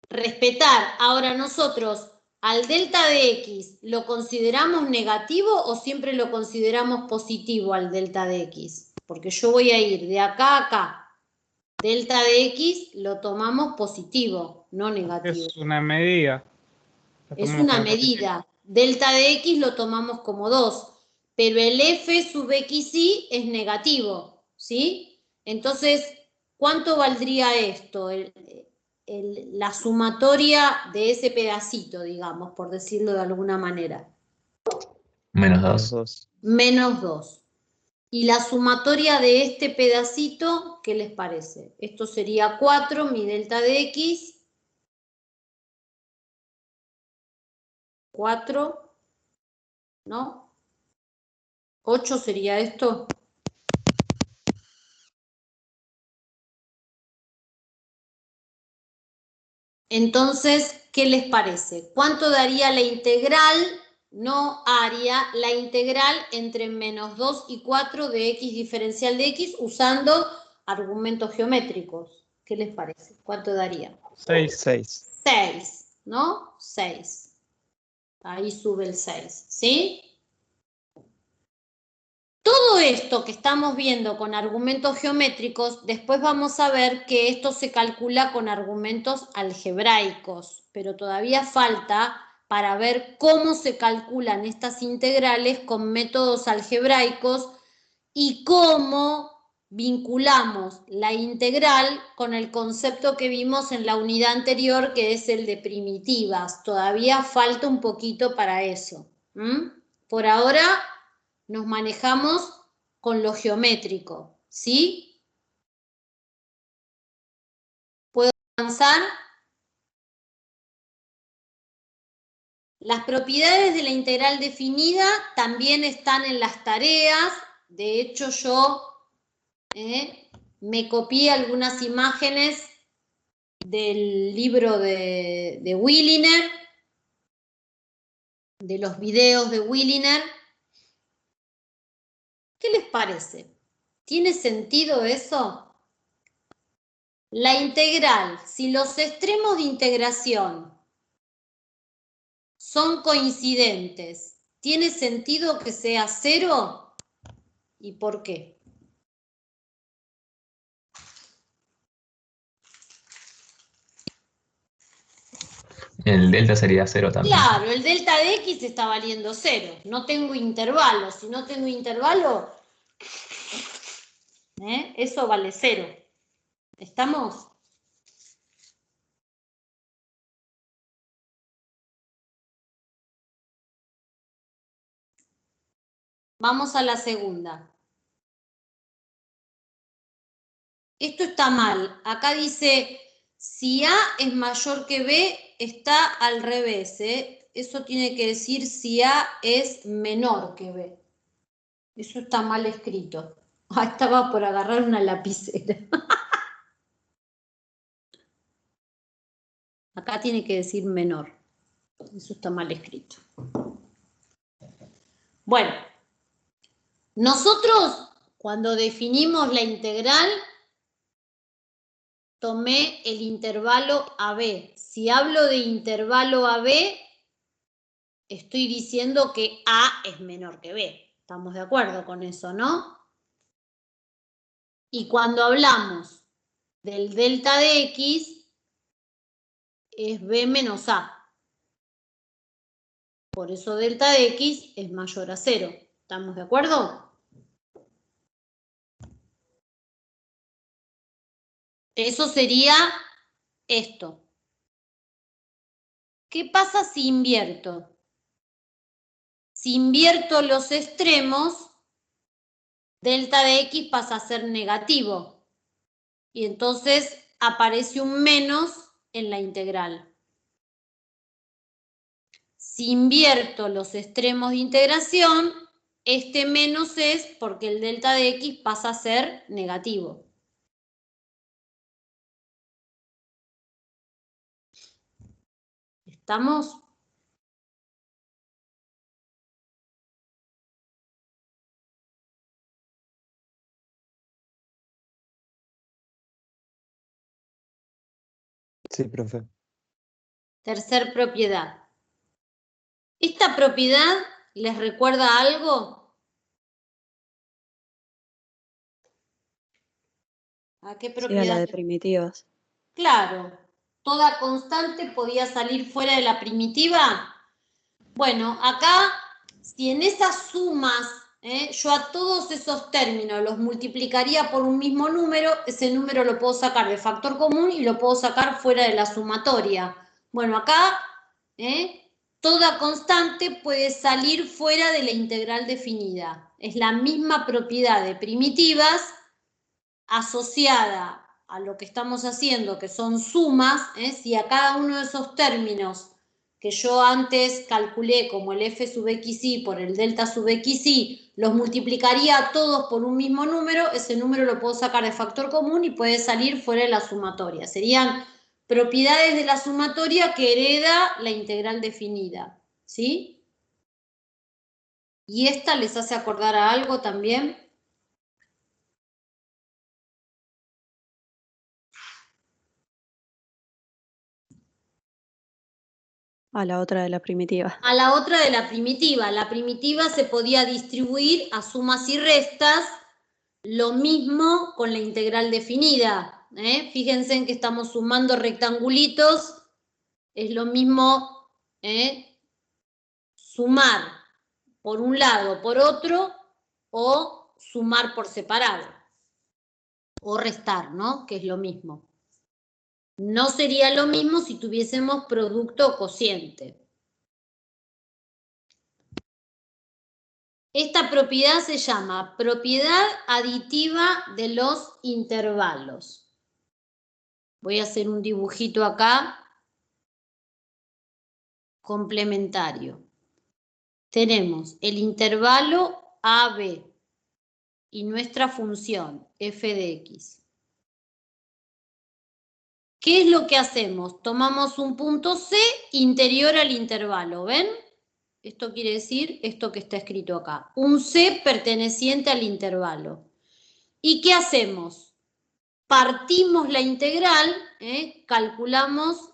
[SPEAKER 1] respetar, ahora nosotros al delta de x, ¿lo consideramos negativo o siempre lo consideramos positivo al delta de x? Porque yo voy a ir de acá a acá. Delta de x lo tomamos positivo, no negativo.
[SPEAKER 2] Es una medida.
[SPEAKER 1] Es una medida. Delta de x lo tomamos como 2, pero el f sub xy es negativo, ¿sí? Entonces, ¿cuánto valdría esto? La sumatoria de ese pedacito, digamos, por decirlo de alguna manera.
[SPEAKER 5] Menos
[SPEAKER 3] Menos
[SPEAKER 5] 2.
[SPEAKER 3] 2.
[SPEAKER 1] Menos 2. Y la sumatoria de este pedacito, ¿qué les parece? Esto sería 4, mi delta de x. 4, ¿no? 8 sería esto. Entonces, ¿qué les parece? ¿Cuánto daría la integral, no área, la integral entre menos 2 y 4 de x diferencial de x usando argumentos geométricos? ¿Qué les parece? ¿Cuánto daría?
[SPEAKER 2] 6.
[SPEAKER 3] 6.
[SPEAKER 1] 6, ¿no? 6. Ahí sube el 6, ¿sí? Todo esto que estamos viendo con argumentos geométricos, después vamos a ver que esto se calcula con argumentos algebraicos, pero todavía falta para ver cómo se calculan estas integrales con métodos algebraicos y cómo vinculamos la integral con el concepto que vimos en la unidad anterior, que es el de primitivas. Todavía falta un poquito para eso. Por ahora nos manejamos con lo geométrico, ¿sí? ¿Puedo avanzar? Las propiedades de la integral definida también están en las tareas. De hecho, yo me copié algunas imágenes del libro de Wiener, de los videos de Wiener. ¿Qué les parece? ¿Tiene sentido eso? La integral, si los extremos de integración son coincidentes, ¿tiene sentido que sea 0? ¿Y por qué?
[SPEAKER 5] El delta sería 0 también.
[SPEAKER 1] Claro, el delta de x está valiendo 0. No tengo intervalo. Si no tengo intervalo, eso vale 0. ¿Estamos? Vamos a la segunda. Esto está mal. Acá dice, si A es mayor que B, está al revés. Eso tiene que decir si A es menor que B. Eso está mal escrito. Ah, estaba por agarrar una lapicera. Acá tiene que decir menor. Eso está mal escrito. Bueno, nosotros cuando definimos la integral, tomé el intervalo AB. Si hablo de intervalo AB, estoy diciendo que A es menor que B. ¿Estamos de acuerdo con eso, no? Y cuando hablamos del delta de X, es B menos A. Por eso delta de X es mayor a 0. ¿Estamos de acuerdo? Eso sería esto. ¿Qué pasa si invierto? Si invierto los extremos, delta de X pasa a ser negativo. Y entonces aparece un menos en la integral. Si invierto los extremos de integración, este menos es porque el delta de x pasa a ser negativo. ¿Estamos?
[SPEAKER 3] Sí, profe.
[SPEAKER 1] Tercer propiedad. ¿Esta propiedad les recuerda algo? ¿A qué
[SPEAKER 4] Sí, a
[SPEAKER 1] propiedad?
[SPEAKER 4] la de primitivas.
[SPEAKER 1] Claro, toda constante podía salir fuera de la primitiva. Bueno, acá, si en esas sumas, yo a todos esos términos los multiplicaría por un mismo número, ese número lo puedo sacar de factor común y lo puedo sacar fuera de la sumatoria. Bueno, acá, toda constante puede salir fuera de la integral definida. Es la misma propiedad de primitivas asociada a lo que estamos haciendo, que son sumas, si a cada uno de esos términos que yo antes calculé como el f sub xy por el delta sub xy, los multiplicaría a todos por un mismo número, ese número lo puedo sacar de factor común y puede salir fuera de la sumatoria. Serían propiedades de la sumatoria que hereda la integral definida, ¿sí? ¿Y esta les hace acordar a algo también?
[SPEAKER 4] A la otra de la primitiva.
[SPEAKER 1] A la otra de la primitiva. La primitiva se podía distribuir a sumas y restas, lo mismo con la integral definida. Fíjense en que estamos sumando rectangulitos, es lo mismo sumar por un lado, por otro, o sumar por separado, o restar, ¿no? Que es lo mismo. No sería lo mismo si tuviésemos producto o cociente. Esta propiedad se llama propiedad aditiva de los intervalos. Voy a hacer un dibujito acá complementario. Tenemos el intervalo AB y nuestra función f de x. ¿Qué es lo que hacemos? Tomamos un punto C interior al intervalo, ¿ven? Esto quiere decir esto que está escrito acá. Un C perteneciente al intervalo. ¿Y qué hacemos? Partimos la integral, calculamos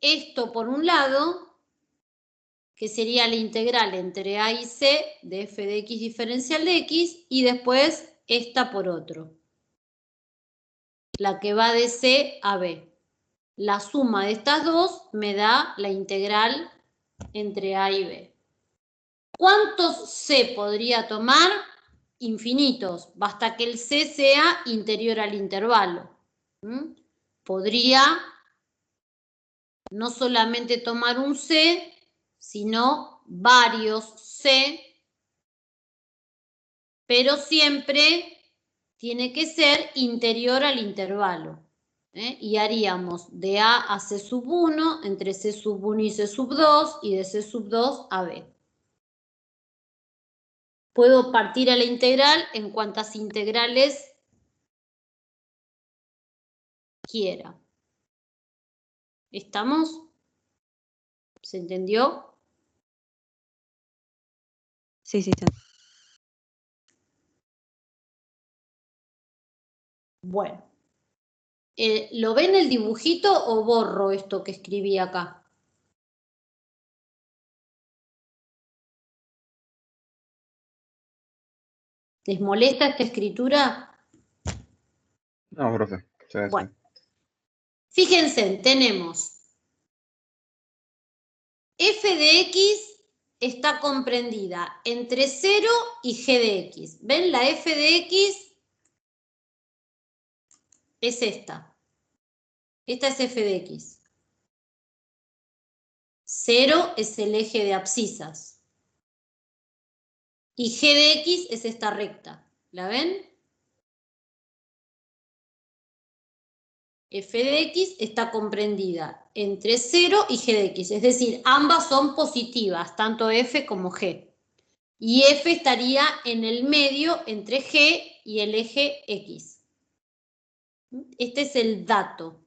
[SPEAKER 1] esto por un lado, que sería la integral entre a y c de f de x diferencial de x, y después esta por otro, la que va de c a b. La suma de estas dos me da la integral entre a y b. ¿Cuántos c podría tomar? Infinitos, basta que el c sea interior al intervalo. Podría no solamente tomar un C, sino varios C, pero siempre tiene que ser interior al intervalo. Y haríamos de A a C sub 1, entre C sub 1 y C sub 2, y de C sub 2 a B. Puedo partir a la integral en cuantas integrales quiera. ¿Estamos? ¿Se entendió?
[SPEAKER 4] Sí, sí, sí.
[SPEAKER 1] Bueno. ¿Lo ven el dibujito o borro esto que escribí acá? ¿Les molesta esta escritura?
[SPEAKER 6] No, profe. Sí,
[SPEAKER 1] Bueno,
[SPEAKER 6] sí.
[SPEAKER 1] fíjense, tenemos f de x está comprendida entre 0 y g de x. ¿Ven? La f de x es esta. Esta es f de x. 0 es el eje de abscisas. Y g de x es esta recta. ¿La ven? f de x está comprendida entre 0 y g de x, es decir, ambas son positivas, tanto f como g. Y f estaría en el medio entre g y el eje x. Este es el dato.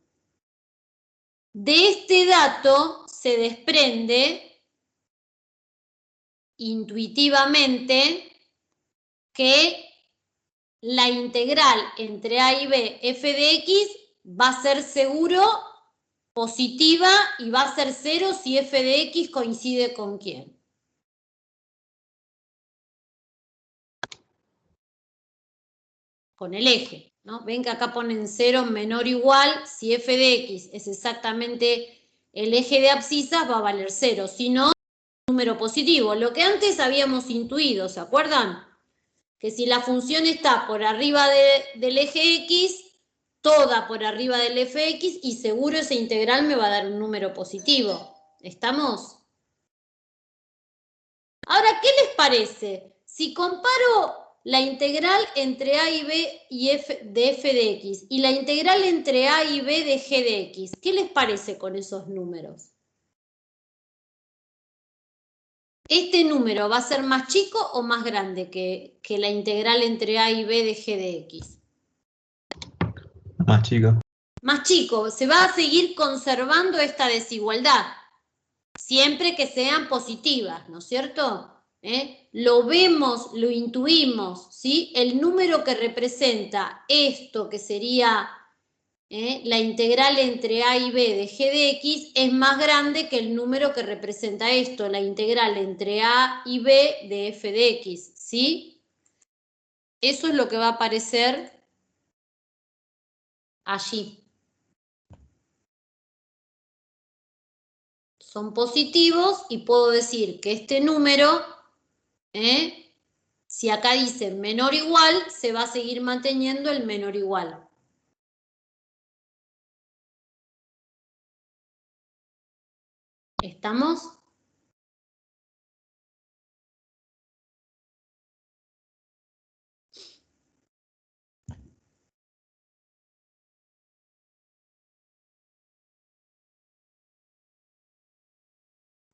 [SPEAKER 1] De este dato se desprende intuitivamente que la integral entre a y b f de x va a ser seguro positiva y va a ser 0 si f de x coincide con quién. Con el eje, ¿no? Ven que acá ponen 0 menor o igual, si f de x es exactamente el eje de abscisas va a valer 0, si no, un número positivo. Lo que antes habíamos intuido, ¿se acuerdan? Que si la función está por arriba del eje x, toda por arriba del eje x, y seguro esa integral me va a dar un número positivo. ¿Estamos? Ahora, ¿qué les parece? Si comparo la integral entre a y b y de f de x y la integral entre a y b de g de x, ¿qué les parece con esos números? ¿Este número va a ser más chico o más grande que la integral entre a y b de g de x?
[SPEAKER 5] Más chico.
[SPEAKER 1] Más chico, se va a seguir conservando esta desigualdad, siempre que sean positivas, ¿no es cierto? Lo vemos, lo intuimos, ¿sí? El número que representa esto, que sería la integral entre a y b de g de x, es más grande que el número que representa esto, la integral entre a y b de f de x, ¿sí? Eso es lo que va a aparecer allí. Son positivos y puedo decir que este número, si acá dice menor o igual, se va a seguir manteniendo el menor o igual. ¿Estamos?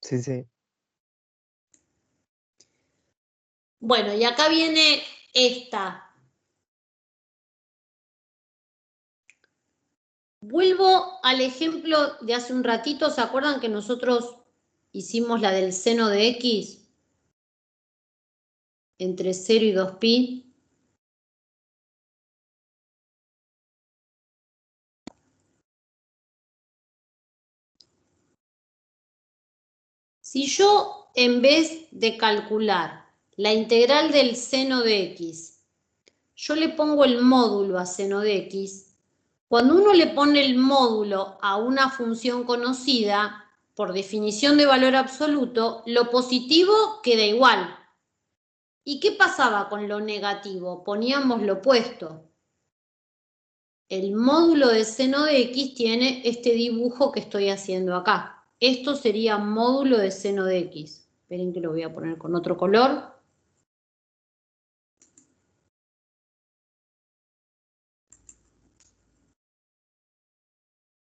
[SPEAKER 3] Sí, sí.
[SPEAKER 1] Bueno, y acá viene esta. Vuelvo al ejemplo de hace un ratito. ¿Se acuerdan que nosotros hicimos la del seno de x entre 0 y 2pi? Si yo, en vez de calcular la integral del seno de x, yo le pongo el módulo a seno de x, cuando uno le pone el módulo a una función conocida, por definición de valor absoluto, lo positivo queda igual. ¿Y qué pasaba con lo negativo? Poníamos lo opuesto. El módulo de seno de x tiene este dibujo que estoy haciendo acá. Esto sería módulo de seno de x. Esperen que lo voy a poner con otro color.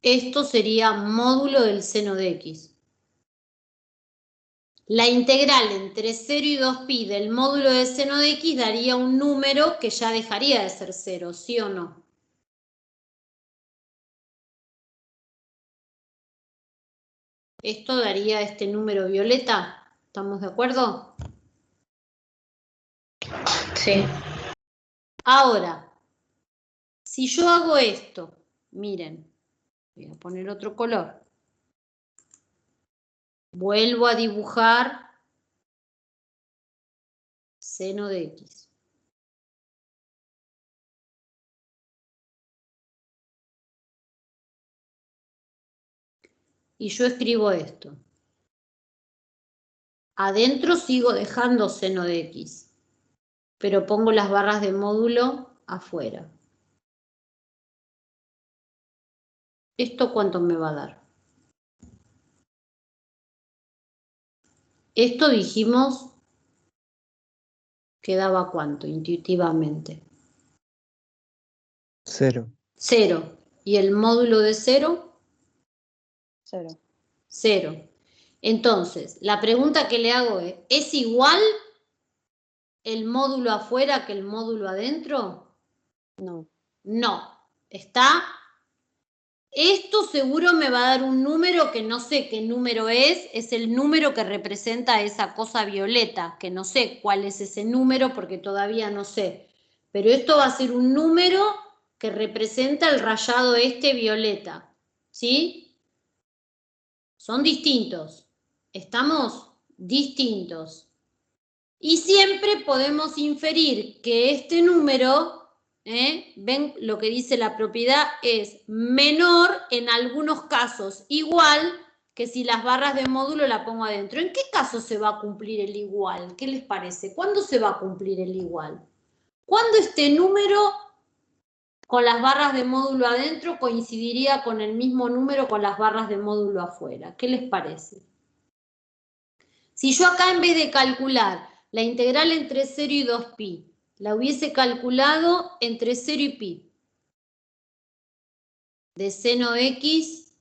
[SPEAKER 1] Esto sería módulo del seno de x. La integral entre 0 y 2pi del módulo de seno de x daría un número que ya dejaría de ser 0, ¿sí o no? Esto daría este número violeta. ¿Estamos de acuerdo?
[SPEAKER 7] Sí.
[SPEAKER 1] Ahora, si yo hago esto, miren, voy a poner otro color. Vuelvo a dibujar seno de x. Y yo escribo esto. Adentro sigo dejando seno de x, pero pongo las barras de módulo afuera. ¿Esto cuánto me va a dar? Esto dijimos que daba cuánto intuitivamente.
[SPEAKER 3] 0.
[SPEAKER 1] 0. ¿Y el módulo de 0?
[SPEAKER 4] 0.
[SPEAKER 1] 0. Entonces, la pregunta que le hago ¿es igual el módulo afuera que el módulo adentro?
[SPEAKER 4] No.
[SPEAKER 1] No. ¿Está? Esto seguro me va a dar un número que no sé qué número es el número que representa esa cosa violeta, que no sé cuál es ese número porque todavía no sé. Pero esto va a ser un número que representa el rayado este violeta, ¿sí? Son distintos. ¿Estamos? Distintos. Y siempre podemos inferir que este número, ven lo que dice la propiedad, es menor en algunos casos, igual que si las barras de módulo la pongo adentro. ¿En qué caso se va a cumplir el igual? ¿Qué les parece? ¿Cuándo se va a cumplir el igual? ¿Cuándo este número con las barras de módulo adentro coincidiría con el mismo número con las barras de módulo afuera? ¿Qué les parece? Si yo acá en vez de calcular la integral entre 0 y 2pi, la hubiese calculado entre 0 y pi, de seno x,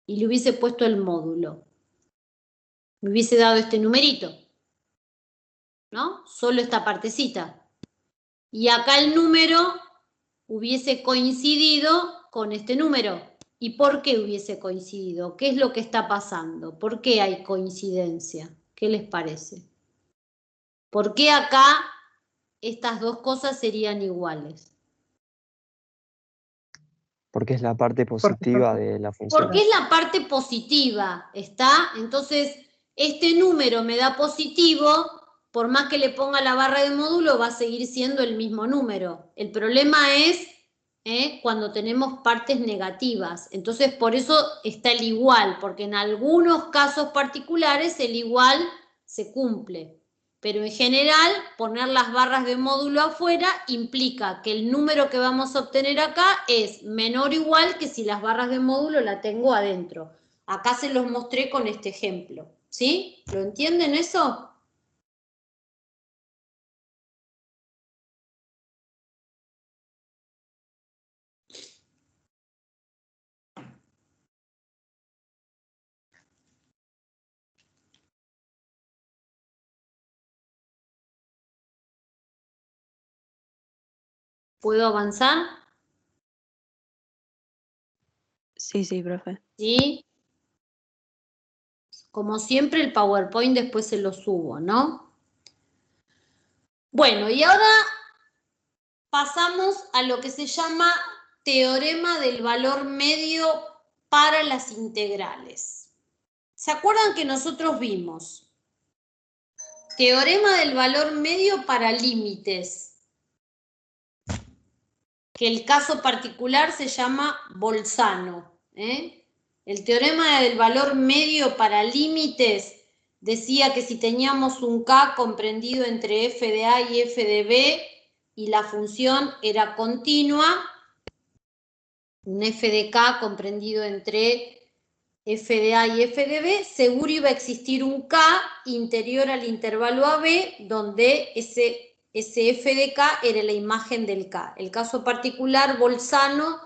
[SPEAKER 1] y le hubiese puesto el módulo, me hubiese dado este numerito, ¿no? Solo esta partecita. Y acá el número hubiese coincidido con este número. ¿Y por qué hubiese coincidido? ¿Qué es lo que está pasando? ¿Por qué hay coincidencia? ¿Qué les parece? ¿Por qué acá estas dos cosas serían iguales?
[SPEAKER 3] Porque es la parte positiva de la función.
[SPEAKER 1] Porque es la parte positiva, ¿está? Entonces, este número me da positivo, por más que le ponga la barra de módulo, va a seguir siendo el mismo número. El problema es cuando tenemos partes negativas. Entonces, por eso está el igual, porque en algunos casos particulares el igual se cumple. Pero en general, poner las barras de módulo afuera implica que el número que vamos a obtener acá es menor o igual que si las barras de módulo la tengo adentro. Acá se los mostré con este ejemplo. ¿Sí? ¿Lo entienden eso? ¿Puedo avanzar?
[SPEAKER 4] Sí, sí, profe.
[SPEAKER 1] ¿Sí? Como siempre, el PowerPoint después se lo subo, ¿no? Bueno, y ahora pasamos a lo que se llama teorema del valor medio para las integrales. ¿Se acuerdan que nosotros vimos teorema del valor medio para límites? Que el caso particular se llama Bolzano. El teorema del valor medio para límites decía que si teníamos un K comprendido entre f de A y f de B y la función era continua, un f de K comprendido entre f de A y f de B, seguro iba a existir un K interior al intervalo AB, donde ese f de K era la imagen del K. El caso particular, Bolzano,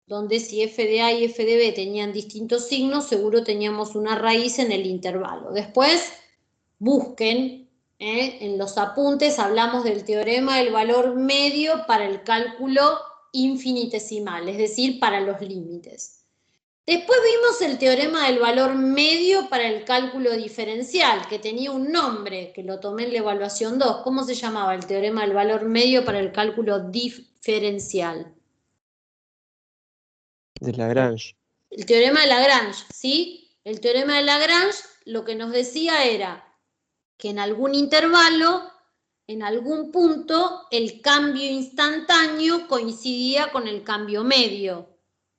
[SPEAKER 1] donde si f de A y f de B tenían distintos signos, seguro teníamos una raíz en el intervalo. Después, busquen, en los apuntes hablamos del teorema del valor medio para el cálculo infinitesimal, es decir, para los límites. Después vimos el teorema del valor medio para el cálculo diferencial, que tenía un nombre, que lo tomé en la evaluación 2. ¿Cómo se llamaba el teorema del valor medio para el cálculo diferencial?
[SPEAKER 3] De Lagrange.
[SPEAKER 1] El teorema de Lagrange, ¿sí? El teorema de Lagrange lo que nos decía era que en algún intervalo, en algún punto, el cambio instantáneo coincidía con el cambio medio.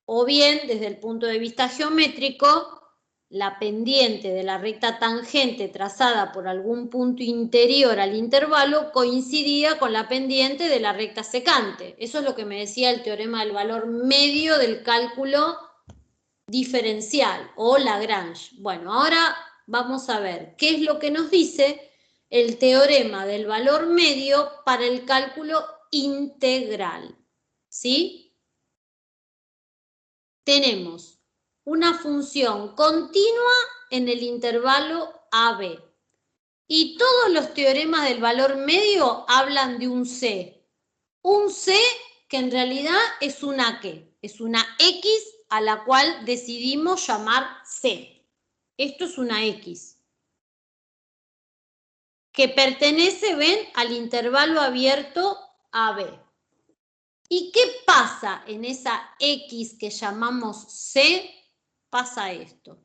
[SPEAKER 1] O bien, desde el punto de vista geométrico, la pendiente de la recta tangente trazada por algún punto interior al intervalo coincidía con la pendiente de la recta secante. Eso es lo que me decía el teorema del valor medio del cálculo diferencial o Lagrange. Bueno, ahora vamos a ver qué es lo que nos dice el teorema del valor medio para el cálculo integral. ¿Sí? tenemos una función continua en el intervalo AB. Y todos los teoremas del valor medio hablan de un C. Un C que en realidad es una ¿qué? Es una X a la cual decidimos llamar C. Esto es una X. Que pertenece, ven, al intervalo abierto AB. ¿Y qué pasa en esa X que llamamos C? Pasa esto.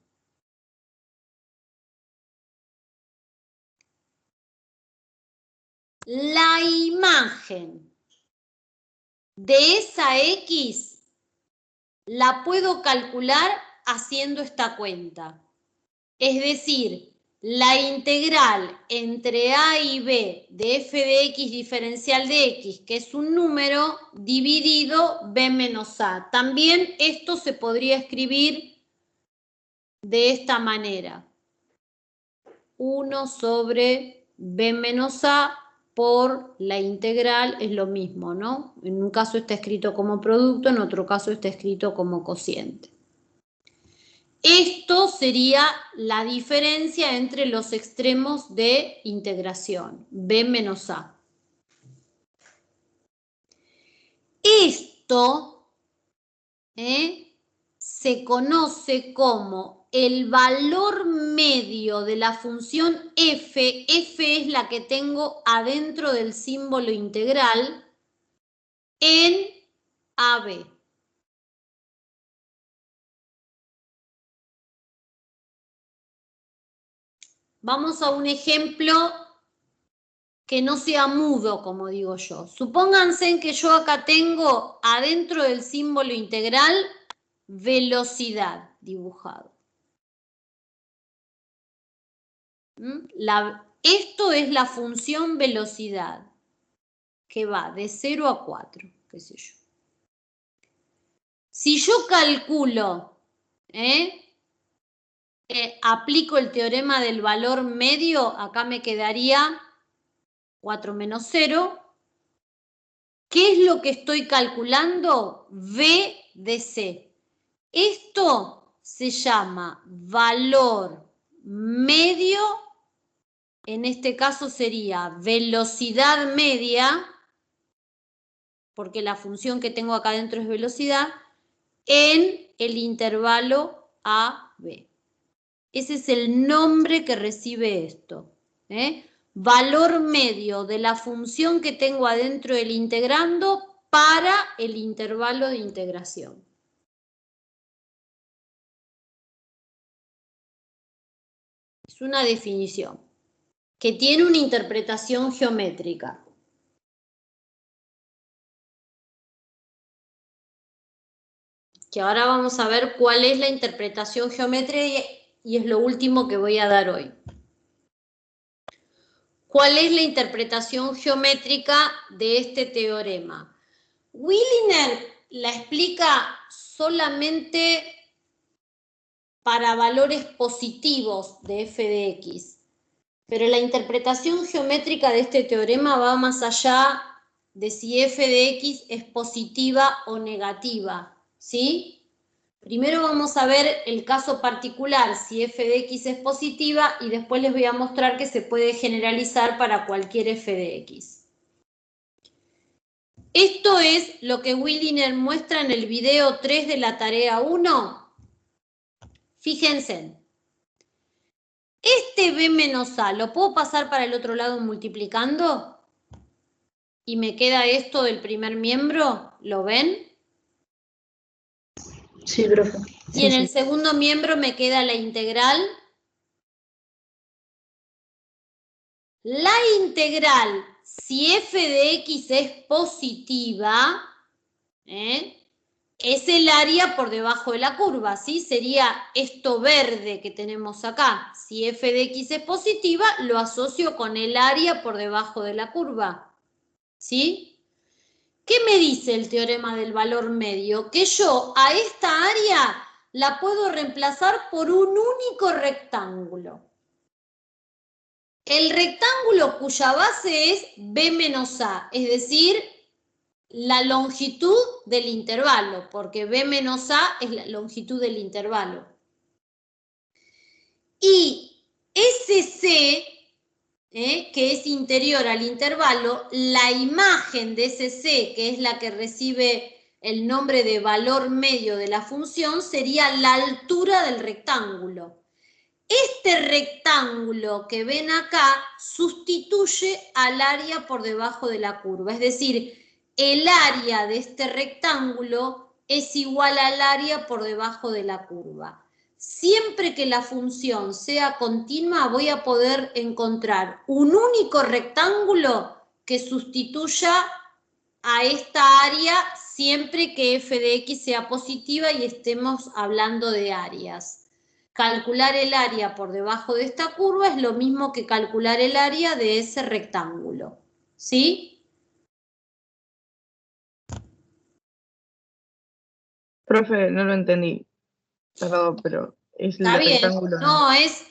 [SPEAKER 1] La imagen de esa X la puedo calcular haciendo esta cuenta. Es decir, la integral entre A y B de f de x diferencial de x, que es un número, dividido b menos a. También esto se podría escribir de esta manera. 1 sobre b menos a por la integral es lo mismo, ¿no? En un caso está escrito como producto, en otro caso está escrito como cociente. Esto sería la diferencia entre los extremos de integración, b menos a. Esto se conoce como el valor medio de la función f. F es la que tengo adentro del símbolo integral en AB. Vamos a un ejemplo que no sea mudo, como digo yo. Supónganse que yo acá tengo adentro del símbolo integral velocidad dibujado. Esto es la función velocidad, que va de 0 a 4, qué sé yo. Si yo calculo, aplico el teorema del valor medio, acá me quedaría 4 menos 0. ¿Qué es lo que estoy calculando? V de C. Esto se llama valor medio, en este caso sería velocidad media, porque la función que tengo acá dentro es velocidad, en el intervalo AB. Ese es el nombre que recibe esto. Valor medio de la función que tengo adentro del integrando para el intervalo de integración. Es una definición que tiene una interpretación geométrica. Que ahora vamos a ver cuál es la interpretación geométrica y es lo último que voy a dar hoy. ¿Cuál es la interpretación geométrica de este teorema? Wiliner la explica solamente para valores positivos de f de x, pero la interpretación geométrica de este teorema va más allá de si f de x es positiva o negativa, ¿sí? Primero vamos a ver el caso particular, si f de x es positiva, y después les voy a mostrar que se puede generalizar para cualquier f de x. Esto es lo que Wiliner muestra en el video 3 de la tarea 1. Fíjense. Este b menos a, ¿lo puedo pasar para el otro lado multiplicando? Y me queda esto del primer miembro, ¿lo ven?
[SPEAKER 4] Sí, profe.
[SPEAKER 1] Y en el segundo miembro me queda la integral. La integral, si f de x es positiva, es el área por debajo de la curva, ¿sí? Sería esto verde que tenemos acá. Si f de x es positiva, lo asocio con el área por debajo de la curva, ¿sí? ¿Qué me dice el teorema del valor medio? Que yo a esta área la puedo reemplazar por un único rectángulo. El rectángulo cuya base es b menos a, es decir, la longitud del intervalo, porque B menos A es la longitud del intervalo. Y SC, que es interior al intervalo, la imagen de SC, que es la que recibe el nombre de valor medio de la función, sería la altura del rectángulo. Este rectángulo que ven acá sustituye al área por debajo de la curva, es decir, el área de este rectángulo es igual al área por debajo de la curva. Siempre que la función sea continua, voy a poder encontrar un único rectángulo que sustituya a esta área siempre que f de x sea positiva y estemos hablando de áreas. Calcular el área por debajo de esta curva es lo mismo que calcular el área de ese rectángulo. ¿Sí?
[SPEAKER 7] Profe, no lo entendí. Perdón, pero es
[SPEAKER 1] Está
[SPEAKER 7] el
[SPEAKER 1] bien.
[SPEAKER 7] rectángulo.
[SPEAKER 1] No, es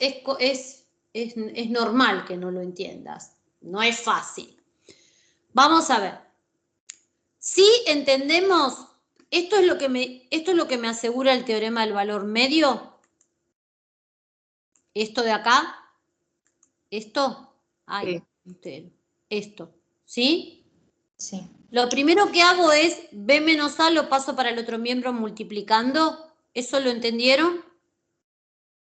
[SPEAKER 1] normal que no lo entiendas. No es fácil. Vamos a ver. Si entendemos, esto es lo que me asegura el teorema del valor medio. Esto de acá. Esto. Ay, esto. ¿Sí?
[SPEAKER 8] Sí.
[SPEAKER 1] Lo primero que hago es B menos A lo paso para el otro miembro multiplicando. ¿Eso lo entendieron?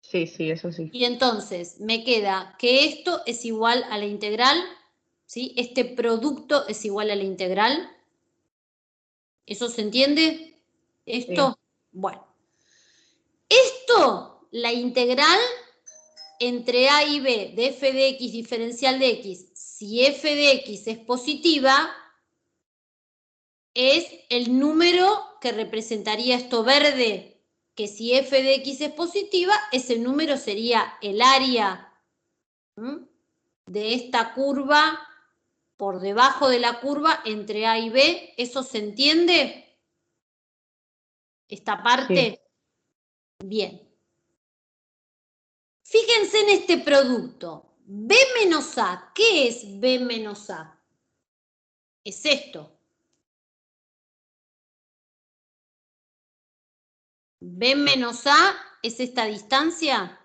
[SPEAKER 7] Sí, sí, eso sí.
[SPEAKER 1] Y entonces me queda que esto es igual a la integral, ¿sí? Este producto es igual a la integral. ¿Eso se entiende? ¿Esto?
[SPEAKER 7] Sí.
[SPEAKER 1] Bueno. Esto, la integral entre A y B de f de x diferencial de x, si f de x es positiva, es el número que representaría esto verde, que si f de x es positiva, ese número sería el área de esta curva por debajo de la curva entre A y B. ¿Eso se entiende? ¿Esta parte? Sí. Bien. Fíjense en este producto. B menos A. ¿Qué es B menos A? Es esto. B menos A es esta distancia.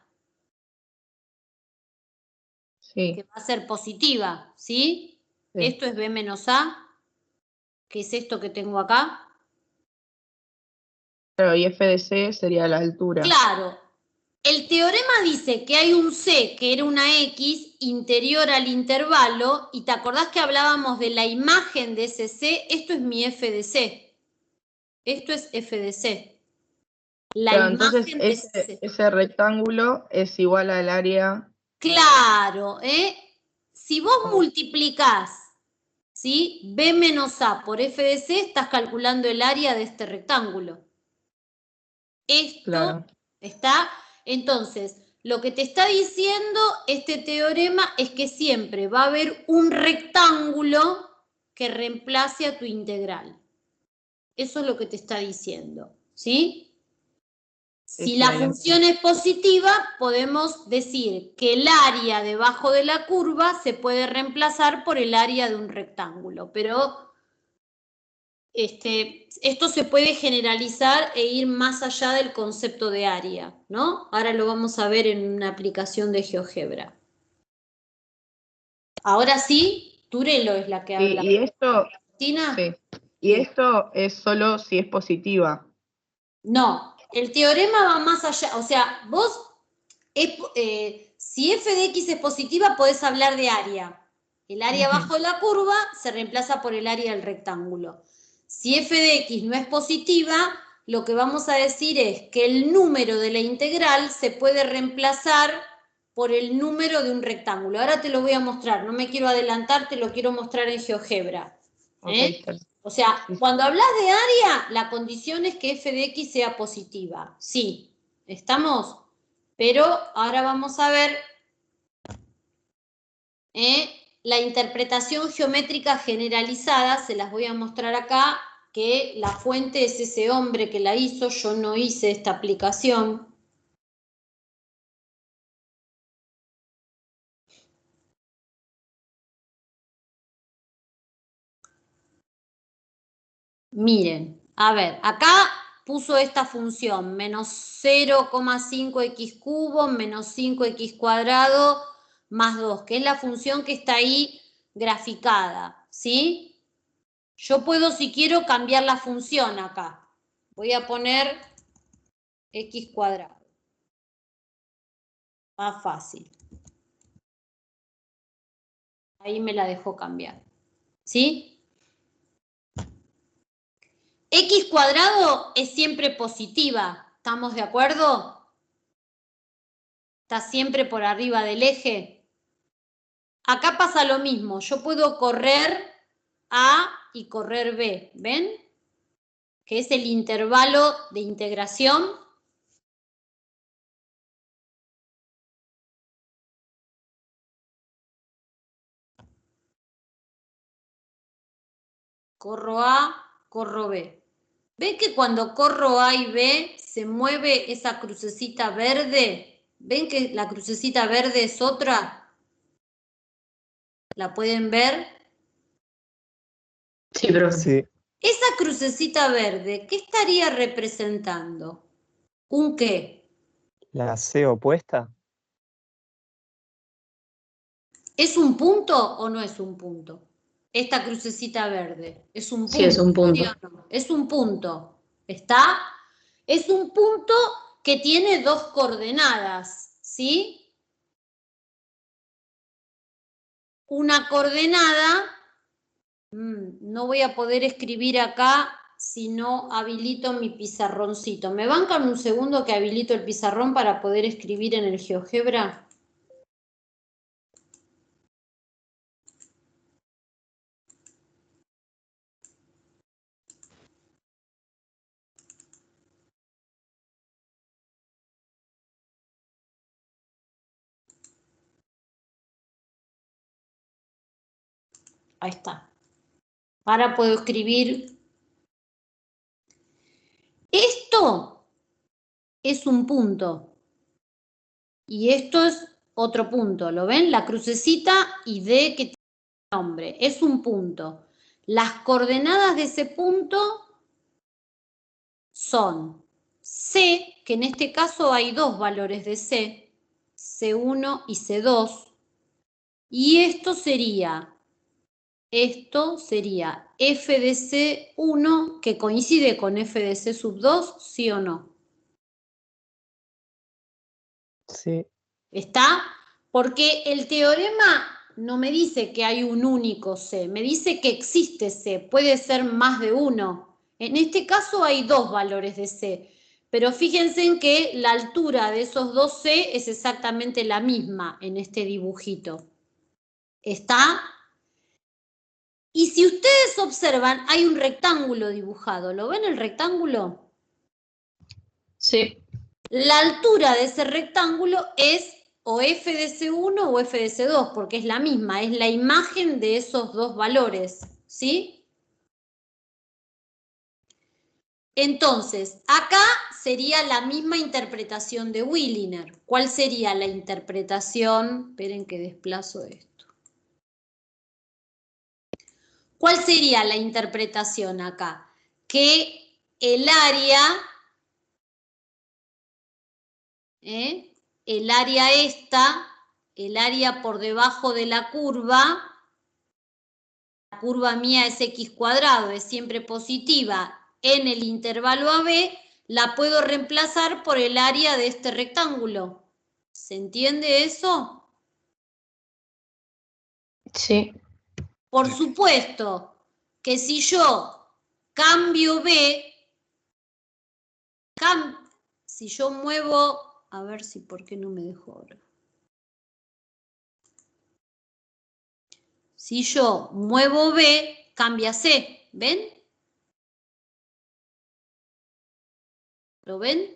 [SPEAKER 7] Sí.
[SPEAKER 1] Que va a ser positiva, ¿sí?
[SPEAKER 7] Sí.
[SPEAKER 1] Esto es B menos A, que es esto que tengo acá.
[SPEAKER 7] Claro, y f de c sería la altura.
[SPEAKER 1] Claro. El teorema dice que hay un C, que era una X, interior al intervalo, y te acordás que hablábamos de la imagen de ese C. Esto es mi f de C. Esto es f de C. La
[SPEAKER 7] Claro,
[SPEAKER 1] imagen
[SPEAKER 7] entonces
[SPEAKER 1] de C.
[SPEAKER 7] ese rectángulo es igual al área.
[SPEAKER 1] Claro, si vos multiplicás, ¿sí? B menos A por f de C, estás calculando el área de este rectángulo. Esto
[SPEAKER 7] Claro.
[SPEAKER 1] está, entonces, lo que te está diciendo este teorema es que siempre va a haber un rectángulo que reemplace a tu integral. Eso es lo que te está diciendo, ¿sí? Si la función es positiva, podemos decir que el área debajo de la curva se puede reemplazar por el área de un rectángulo, pero esto se puede generalizar e ir más allá del concepto de área, ¿no? Ahora lo vamos a ver en una aplicación de GeoGebra. Ahora sí, Turelo es la que habla.
[SPEAKER 7] Y esto,
[SPEAKER 1] ¿Tina?
[SPEAKER 7] sí. Y esto es solo si es positiva.
[SPEAKER 1] No, el teorema va más allá, o sea, vos, si f de x es positiva, podés hablar de área. El área abajo de la curva se reemplaza por el área del rectángulo. Si f de x no es positiva, lo que vamos a decir es que el número de la integral se puede reemplazar por el número de un rectángulo. Ahora te lo voy a mostrar, no me quiero adelantar, te lo quiero mostrar en GeoGebra. O sea, cuando hablas de área, la condición es que f de x sea positiva. Sí, ¿estamos? Pero ahora vamos a ver la interpretación geométrica generalizada, se las voy a mostrar acá, que la fuente es ese hombre que la hizo, yo no hice esta aplicación. Miren, a ver, acá puso esta función, menos 0,5x cubo menos 5x cuadrado más 2, que es la función que está ahí graficada, ¿sí? Yo puedo, si quiero, cambiar la función acá. Voy a poner x cuadrado. Más fácil. Ahí me la dejó cambiar, ¿sí? X cuadrado es siempre positiva, ¿estamos de acuerdo? Está siempre por arriba del eje. Acá pasa lo mismo, yo puedo correr A y correr B, ¿ven? Que es el intervalo de integración. Corro A, corro B. ¿Ven que cuando corro A y B se mueve esa crucecita verde? ¿Ven que la crucecita verde es otra? ¿La pueden ver?
[SPEAKER 7] Sí, profe.
[SPEAKER 3] Sí,
[SPEAKER 1] Esa crucecita verde, ¿qué estaría representando? ¿Un qué?
[SPEAKER 3] la C opuesta.
[SPEAKER 1] ¿Es un punto o no es un punto? Esta crucecita verde, ¿es un punto?
[SPEAKER 7] Sí, es un punto.
[SPEAKER 1] ¿Sí o no? Es un punto, ¿está? Es un punto que tiene dos coordenadas, ¿sí? Una coordenada, no voy a poder escribir acá si no habilito mi pizarroncito. ¿Me bancan un segundo que habilito el pizarrón para poder escribir en el GeoGebra? Ahí está. Ahora puedo escribir. Esto es un punto. Y esto es otro punto. ¿Lo ven? La crucecita y D que tiene nombre. Es un punto. Las coordenadas de ese punto son C, que en este caso hay dos valores de C, C1 y C2. Y esto sería f de C1, que coincide con f de C sub 2, ¿sí o no?
[SPEAKER 3] Sí,
[SPEAKER 1] ¿Está? Porque el teorema no me dice que hay un único C, me dice que existe C, puede ser más de uno. En este caso hay dos valores de C, pero fíjense en que la altura de esos dos C es exactamente la misma en este dibujito. ¿Está? Y si ustedes observan, hay un rectángulo dibujado. ¿Lo ven el rectángulo?
[SPEAKER 7] Sí.
[SPEAKER 1] La altura de ese rectángulo es o f de C1 o f de C2, porque es la misma, es la imagen de esos dos valores, ¿sí? Entonces, acá sería la misma interpretación de Wiliner. ¿Cuál sería la interpretación? Esperen que desplazo esto. ¿Cuál sería la interpretación acá? Que el área, el área por debajo de la curva mía es x cuadrado, es siempre positiva, en el intervalo AB, la puedo reemplazar por el área de este rectángulo. ¿Se entiende eso?
[SPEAKER 7] Sí.
[SPEAKER 1] Por supuesto que si yo cambio B, si yo muevo, a ver si por qué no me dejó ahora. Si yo muevo B, cambia C, ¿ven? ¿Lo ven?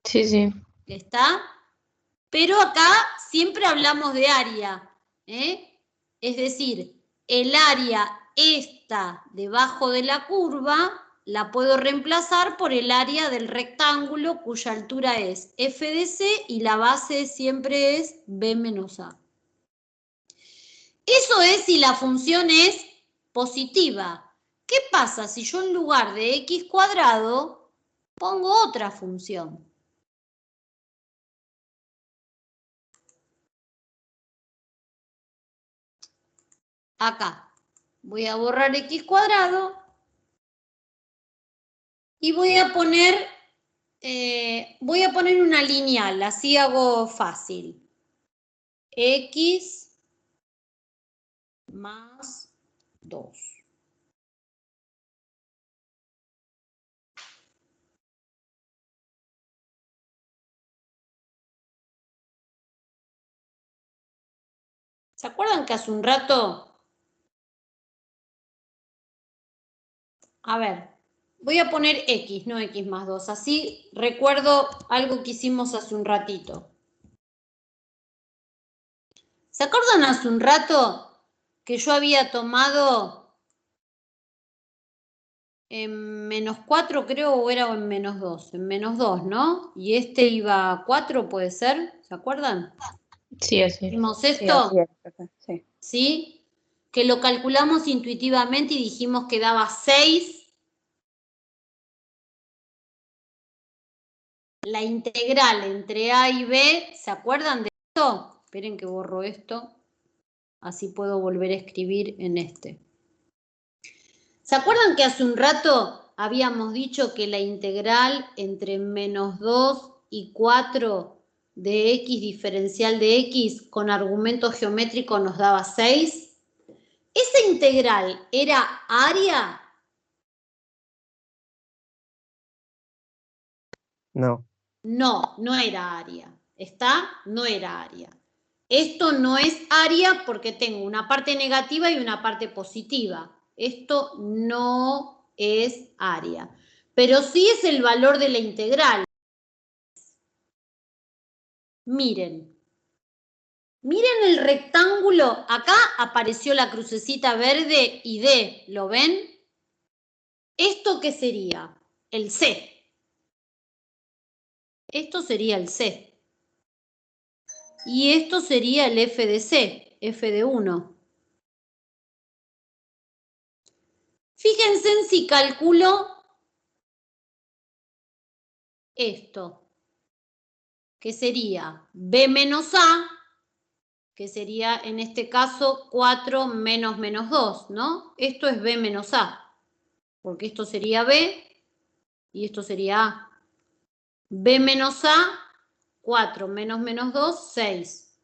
[SPEAKER 7] Sí, sí.
[SPEAKER 1] ¿Está? Pero acá siempre hablamos de área, ¿eh? Es decir, el área esta debajo de la curva la puedo reemplazar por el área del rectángulo cuya altura es f de C y la base siempre es b menos a. Eso es si la función es positiva. ¿Qué pasa si yo en lugar de x cuadrado pongo otra función? Acá voy a borrar x cuadrado y voy a poner una lineal, así hago fácil. X más 2. ¿Se acuerdan que hace un rato? A ver, voy a poner X, no X más 2. Así recuerdo algo que hicimos hace un ratito. ¿Se acuerdan hace un rato que yo había tomado en menos 4, creo, o era en menos 2? En menos 2, ¿no? Y este iba a 4, ¿puede ser? ¿Se acuerdan?
[SPEAKER 7] Sí, así.
[SPEAKER 1] ¿Hicimos
[SPEAKER 4] Sí,
[SPEAKER 1] esto?
[SPEAKER 4] así es, profe. Sí.
[SPEAKER 1] ¿Sí? Que lo calculamos intuitivamente y dijimos que daba 6. La integral entre A y B, ¿se acuerdan de esto? Esperen que borro esto, así puedo volver a escribir en este. ¿Se acuerdan que hace un rato habíamos dicho que la integral entre menos 2 y 4 de x diferencial de x con argumento geométrico nos daba 6? ¿Esa integral era área?
[SPEAKER 3] No.
[SPEAKER 1] No, no era área. ¿Está? No era área. Esto no es área porque tengo una parte negativa y una parte positiva. Esto no es área. Pero sí es el valor de la integral. Miren. Miren el rectángulo. Acá apareció la crucecita verde y D. ¿Lo ven? ¿Esto qué sería? El C. Esto sería el C. Y esto sería el f de C, f de 1. Fíjense en si calculo esto, que sería B menos A, que sería en este caso 4 menos menos 2, ¿no? Esto es B menos A, porque esto sería B y esto sería A. B menos A, 4 menos menos 2, 6.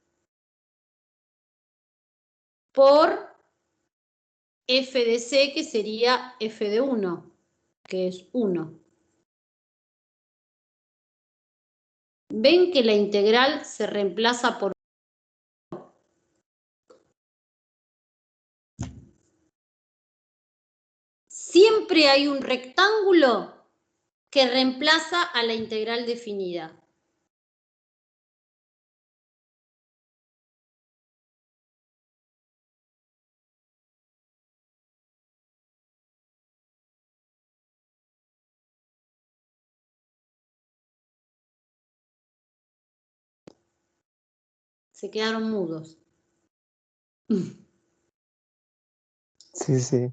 [SPEAKER 1] Por f de C, que sería f de 1, que es 1. ¿Ven que la integral se reemplaza por? Siempre hay un rectángulo que reemplaza a la integral definida. Se quedaron mudos.
[SPEAKER 3] Sí, sí.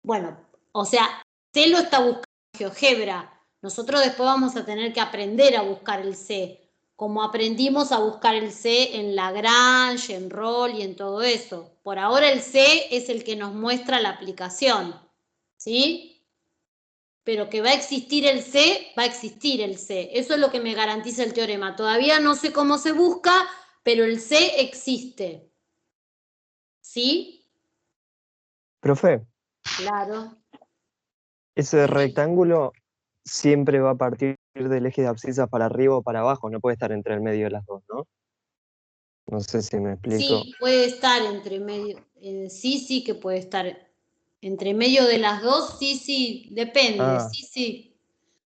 [SPEAKER 1] Bueno, o sea, C lo está buscando en GeoGebra. Nosotros después vamos a tener que aprender a buscar el C, como aprendimos a buscar el C en Lagrange, en Roll y en todo eso. Por ahora el C es el que nos muestra la aplicación, ¿sí? Pero que va a existir el C, va a existir el C. Eso es lo que me garantiza el teorema. Todavía no sé cómo se busca, pero el C existe. ¿Sí?
[SPEAKER 3] Profe,
[SPEAKER 1] Claro.
[SPEAKER 3] ese rectángulo siempre va a partir del eje de abscisas para arriba o para abajo, no puede estar entre el medio de las dos, ¿no? No sé si me explico.
[SPEAKER 1] Sí, puede estar entre medio. Sí que puede estar entre medio de las dos. Sí, depende.
[SPEAKER 3] Ah,
[SPEAKER 1] Sí.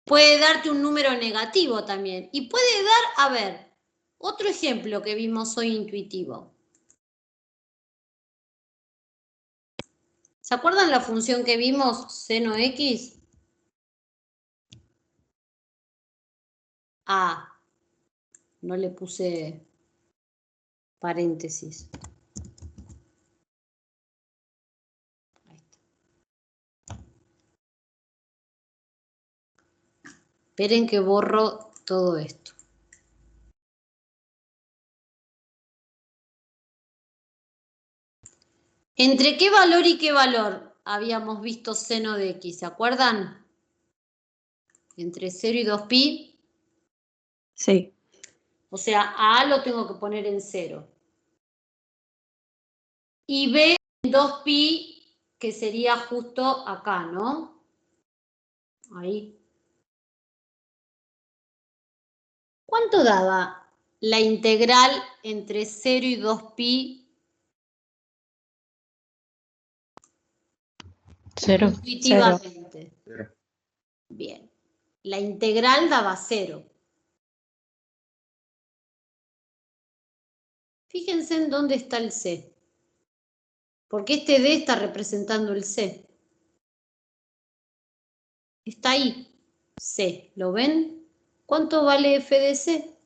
[SPEAKER 1] Puede darte un número negativo también. Y puede dar, a ver, otro ejemplo que vimos hoy intuitivo. ¿Se acuerdan la función que vimos, seno x? Ah, no le puse paréntesis. Ahí está. Esperen que borro todo esto. ¿Entre qué valor y qué valor habíamos visto seno de x? ¿Se acuerdan? Entre 0 y 2pi.
[SPEAKER 4] Sí.
[SPEAKER 1] O sea, a lo tengo que poner en 0. Y b en 2pi, que sería justo acá, ¿no? Ahí. ¿Cuánto daba la integral entre 0 y 2pi?
[SPEAKER 8] 0.
[SPEAKER 1] Intuitivamente.
[SPEAKER 6] Cero.
[SPEAKER 1] Bien. La integral daba 0. Fíjense en dónde está el c. Porque este d está representando el c. Está ahí. C. ¿Lo ven? ¿Cuánto vale f de c?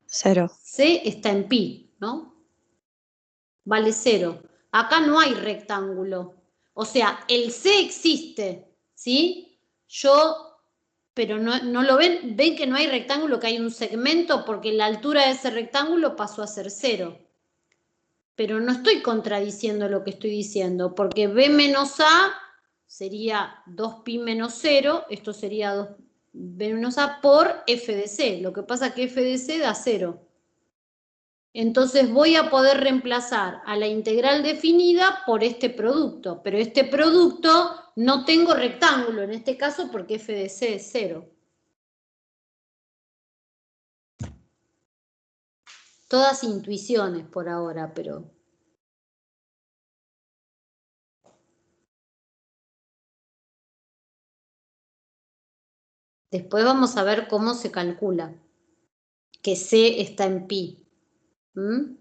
[SPEAKER 4] 0.
[SPEAKER 1] C está en pi, ¿no? Vale 0. Acá no hay rectángulo. O sea, el C existe, ¿sí? Pero no lo ven. ¿Ven que no hay rectángulo, que hay un segmento? Porque la altura de ese rectángulo pasó a ser 0. Pero no estoy contradiciendo lo que estoy diciendo, porque B menos A sería 2pi menos 0. Esto sería 2B menos A por f de C. Lo que pasa es que f de C da 0. Entonces voy a poder reemplazar a la integral definida por este producto, pero este producto no tengo rectángulo en este caso porque f de c es 0. Todas intuiciones por ahora, pero... Después vamos a ver cómo se calcula, que c está en pi. ¿Mm?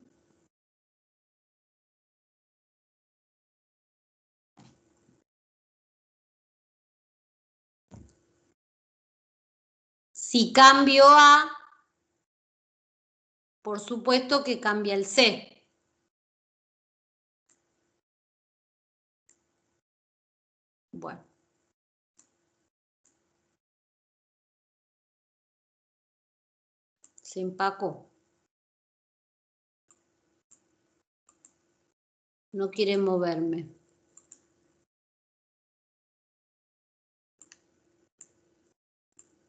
[SPEAKER 1] Si cambio A, por supuesto que cambia el C. Bueno. Se empacó. No quiere moverme.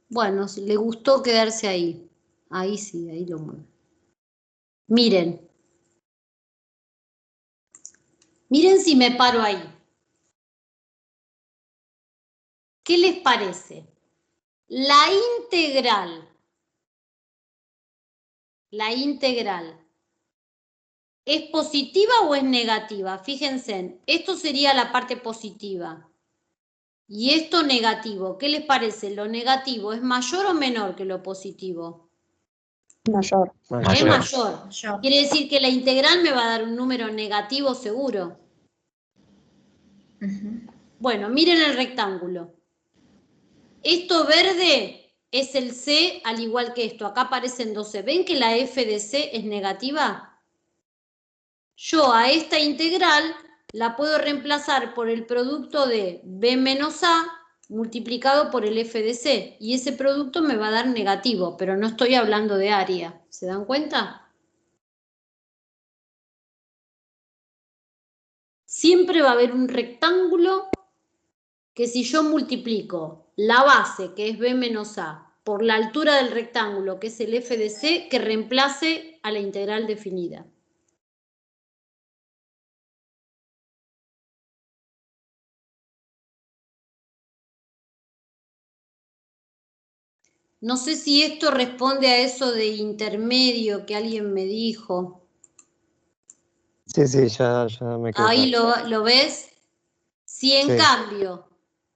[SPEAKER 1] Bueno, si le gustó quedarse ahí. Ahí sí, ahí lo mueve. Miren. Miren si me paro ahí. ¿Qué les parece? La integral, ¿es positiva o es negativa? Fíjense, esto sería la parte positiva. Y esto negativo. ¿Qué les parece? ¿Lo negativo es mayor o menor que lo positivo?
[SPEAKER 4] Mayor.
[SPEAKER 1] Es
[SPEAKER 5] Mayor.
[SPEAKER 1] mayor. Quiere decir que la integral me va a dar un número negativo seguro. Bueno, miren el rectángulo. Esto verde es el C al igual que esto. Acá aparecen 12. ¿Ven que la f de C es negativa? Yo a esta integral la puedo reemplazar por el producto de B menos A multiplicado por el f de C. Y ese producto me va a dar negativo, pero no estoy hablando de área. ¿Se dan cuenta? Siempre va a haber un rectángulo que si yo multiplico la base, que es B menos A, por la altura del rectángulo, que es el f de C, que reemplace a la integral definida. No sé si esto responde a eso de intermedio que alguien me dijo.
[SPEAKER 3] Sí, ya me quedó
[SPEAKER 1] Ahí
[SPEAKER 3] claro.
[SPEAKER 1] lo ves. Si en
[SPEAKER 3] Sí.
[SPEAKER 1] cambio,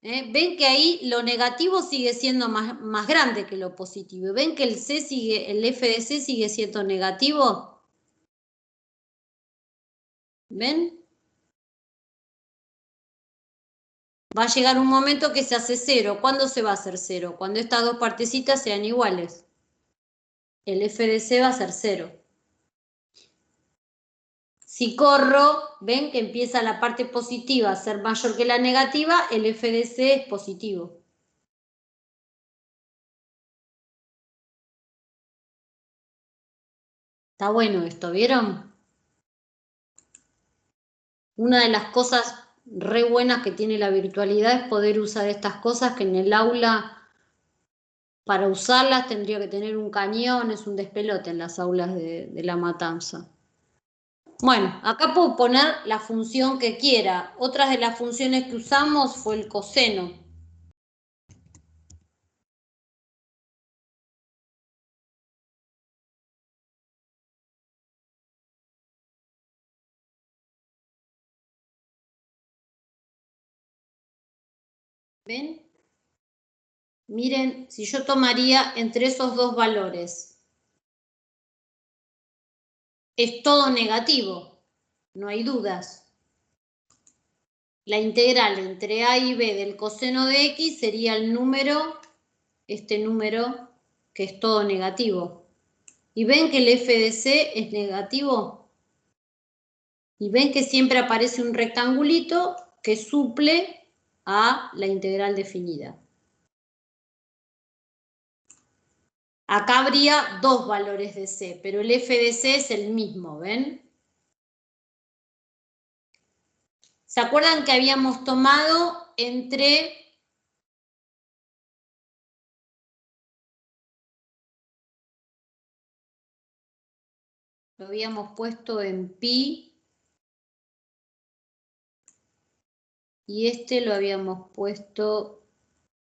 [SPEAKER 1] ven que ahí lo negativo sigue siendo más grande que lo positivo. ¿Ven que el f de C sigue siendo negativo? ¿Ven? Va a llegar un momento que se hace 0. ¿Cuándo se va a hacer 0? Cuando estas dos partecitas sean iguales. El f de C va a ser 0. Si corro, ven que empieza la parte positiva a ser mayor que la negativa, el f de C es positivo. Está bueno esto, ¿vieron? Una de las cosas re buenas que tiene la virtualidad es poder usar estas cosas que en el aula, para usarlas tendría que tener un cañón, es un despelote en las aulas de La Matanza. Bueno, acá puedo poner la función que quiera. Otras de las funciones que usamos fue el coseno. ¿Ven? Miren, si yo tomaría entre esos dos valores, es todo negativo, no hay dudas. La integral entre a y b del coseno de x sería el número, este número que es todo negativo. ¿Y ven que el f de c es negativo? Y ven que siempre aparece un rectangulito que suple a la integral definida. Acá habría dos valores de c, pero el f de c es el mismo, ¿ven? ¿Se acuerdan que habíamos tomado entre... Lo habíamos puesto en pi y este lo habíamos puesto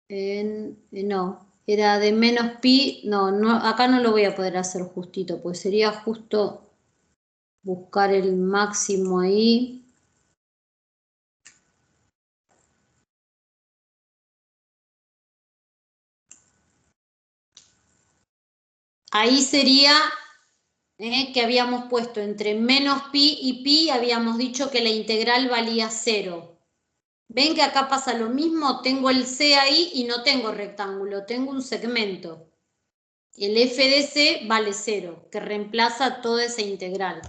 [SPEAKER 1] en... No, era de menos pi. No, acá no lo voy a poder hacer justito, pues sería justo buscar el máximo ahí. Ahí sería que habíamos puesto entre menos pi y pi, habíamos dicho que la integral valía 0. ¿Ven que acá pasa lo mismo? Tengo el c ahí y no tengo rectángulo, tengo un segmento. El f de c vale 0, que reemplaza toda esa integral.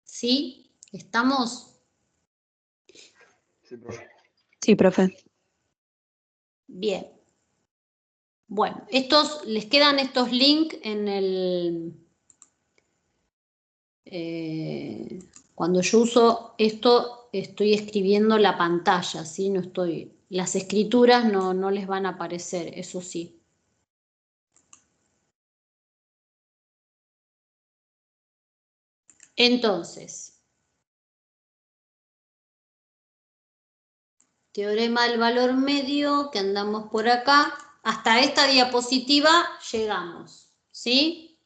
[SPEAKER 1] ¿Sí? ¿Estamos?
[SPEAKER 6] Sí, profe.
[SPEAKER 4] Sí, profe.
[SPEAKER 1] Bien. Bueno, les quedan estos links en el... cuando yo uso esto, estoy escribiendo la pantalla, ¿sí? No estoy... Las escrituras no les van a aparecer, eso sí. Entonces, teorema del valor medio, que andamos por acá. Hasta esta diapositiva llegamos, ¿sí?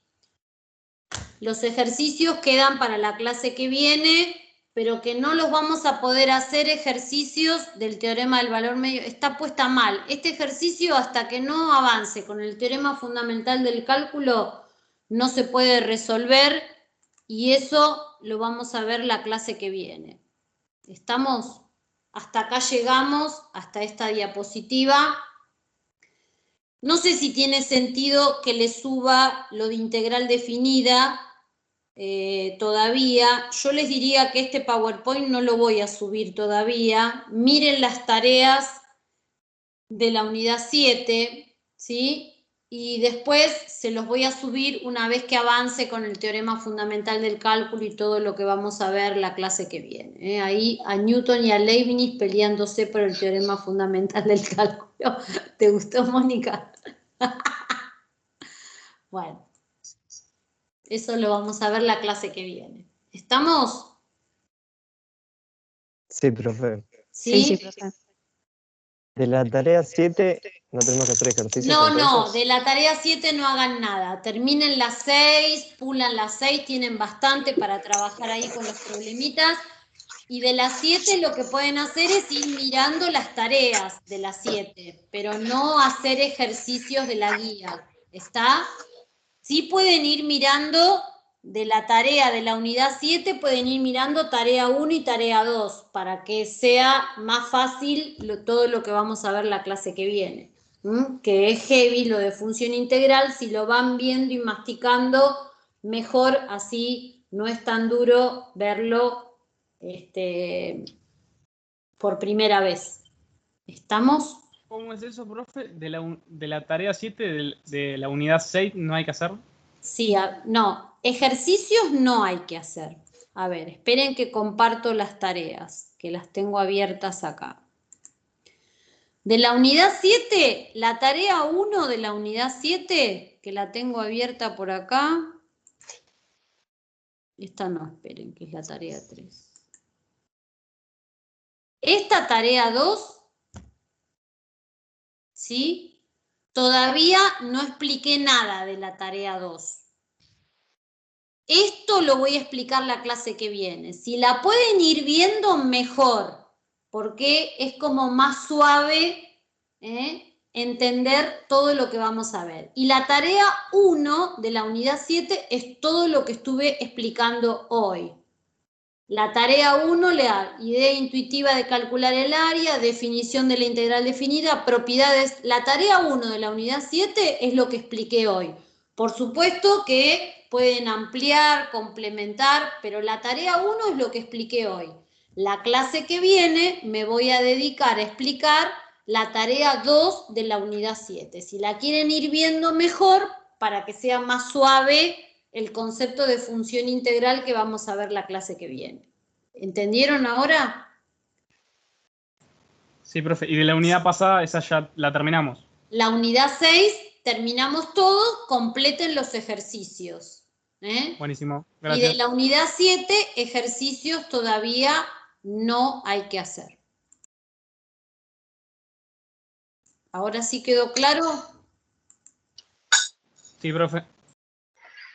[SPEAKER 1] Los ejercicios quedan para la clase que viene, pero que no los vamos a poder hacer ejercicios del teorema del valor medio. Está puesta mal. Este ejercicio, hasta que no avance con el teorema fundamental del cálculo, no se puede resolver y eso lo vamos a ver la clase que viene. ¿Estamos? Hasta acá llegamos, hasta esta diapositiva. No sé si tiene sentido que le suba lo de integral definida todavía. Yo les diría que este PowerPoint no lo voy a subir todavía. Miren las tareas de la unidad 7, ¿sí? Y después se los voy a subir una vez que avance con el teorema fundamental del cálculo y todo lo que vamos a ver la clase que viene. Ahí a Newton y a Leibniz peleándose por el teorema fundamental del cálculo. ¿Te gustó, Mónica? Bueno, eso lo vamos a ver la clase que viene. ¿Estamos?
[SPEAKER 3] Sí, profe.
[SPEAKER 1] ¿Sí?
[SPEAKER 4] Sí, profe.
[SPEAKER 3] De la tarea 7, ¿no tenemos que hacer ejercicios
[SPEAKER 1] No,
[SPEAKER 3] entonces?
[SPEAKER 1] de la tarea 7 no hagan nada. Terminen las 6, pulan las 6, tienen bastante para trabajar ahí con los problemitas. Y de las 7 lo que pueden hacer es ir mirando las tareas de las 7, pero no hacer ejercicios de la guía. ¿Está? Sí pueden ir mirando de la tarea de la unidad 7, pueden ir mirando tarea 1 y tarea 2, para que sea más fácil todo lo que vamos a ver la clase que viene. Que es heavy lo de función integral, si lo van viendo y masticando, mejor, así no es tan duro verlo por primera vez. ¿Estamos?
[SPEAKER 2] ¿Cómo es eso, profe? De la tarea 7 de la unidad 6 no hay que hacer.
[SPEAKER 1] Sí, no, ejercicios no hay que hacer. A ver, esperen que comparto las tareas, que las tengo abiertas acá. De la unidad 7, la tarea 1 de la unidad 7, que la tengo abierta por acá. Esta no, esperen, que es la tarea 3. Esta tarea 2, ¿sí? Todavía no expliqué nada de la tarea 2. Esto lo voy a explicar la clase que viene. Si la pueden ir viendo, mejor, porque es como más suave entender todo lo que vamos a ver. Y la tarea 1 de la unidad 7 es todo lo que estuve explicando hoy. La tarea 1, la idea intuitiva de calcular el área, definición de la integral definida, propiedades. La tarea 1 de la unidad 7 es lo que expliqué hoy. Por supuesto que pueden ampliar, complementar, pero la tarea 1 es lo que expliqué hoy. La clase que viene me voy a dedicar a explicar la tarea 2 de la unidad 7. Si la quieren ir viendo mejor, para que sea más suave el concepto de función integral que vamos a ver la clase que viene. ¿Entendieron ahora?
[SPEAKER 2] Sí, profe. Y de la unidad pasada, esa ya la terminamos.
[SPEAKER 1] La unidad 6, terminamos todo, completen los ejercicios.
[SPEAKER 2] Buenísimo,
[SPEAKER 1] Y
[SPEAKER 2] gracias.
[SPEAKER 1] de la unidad 7, ejercicios todavía no hay que hacer. ¿Ahora sí quedó claro?
[SPEAKER 2] Sí, profe.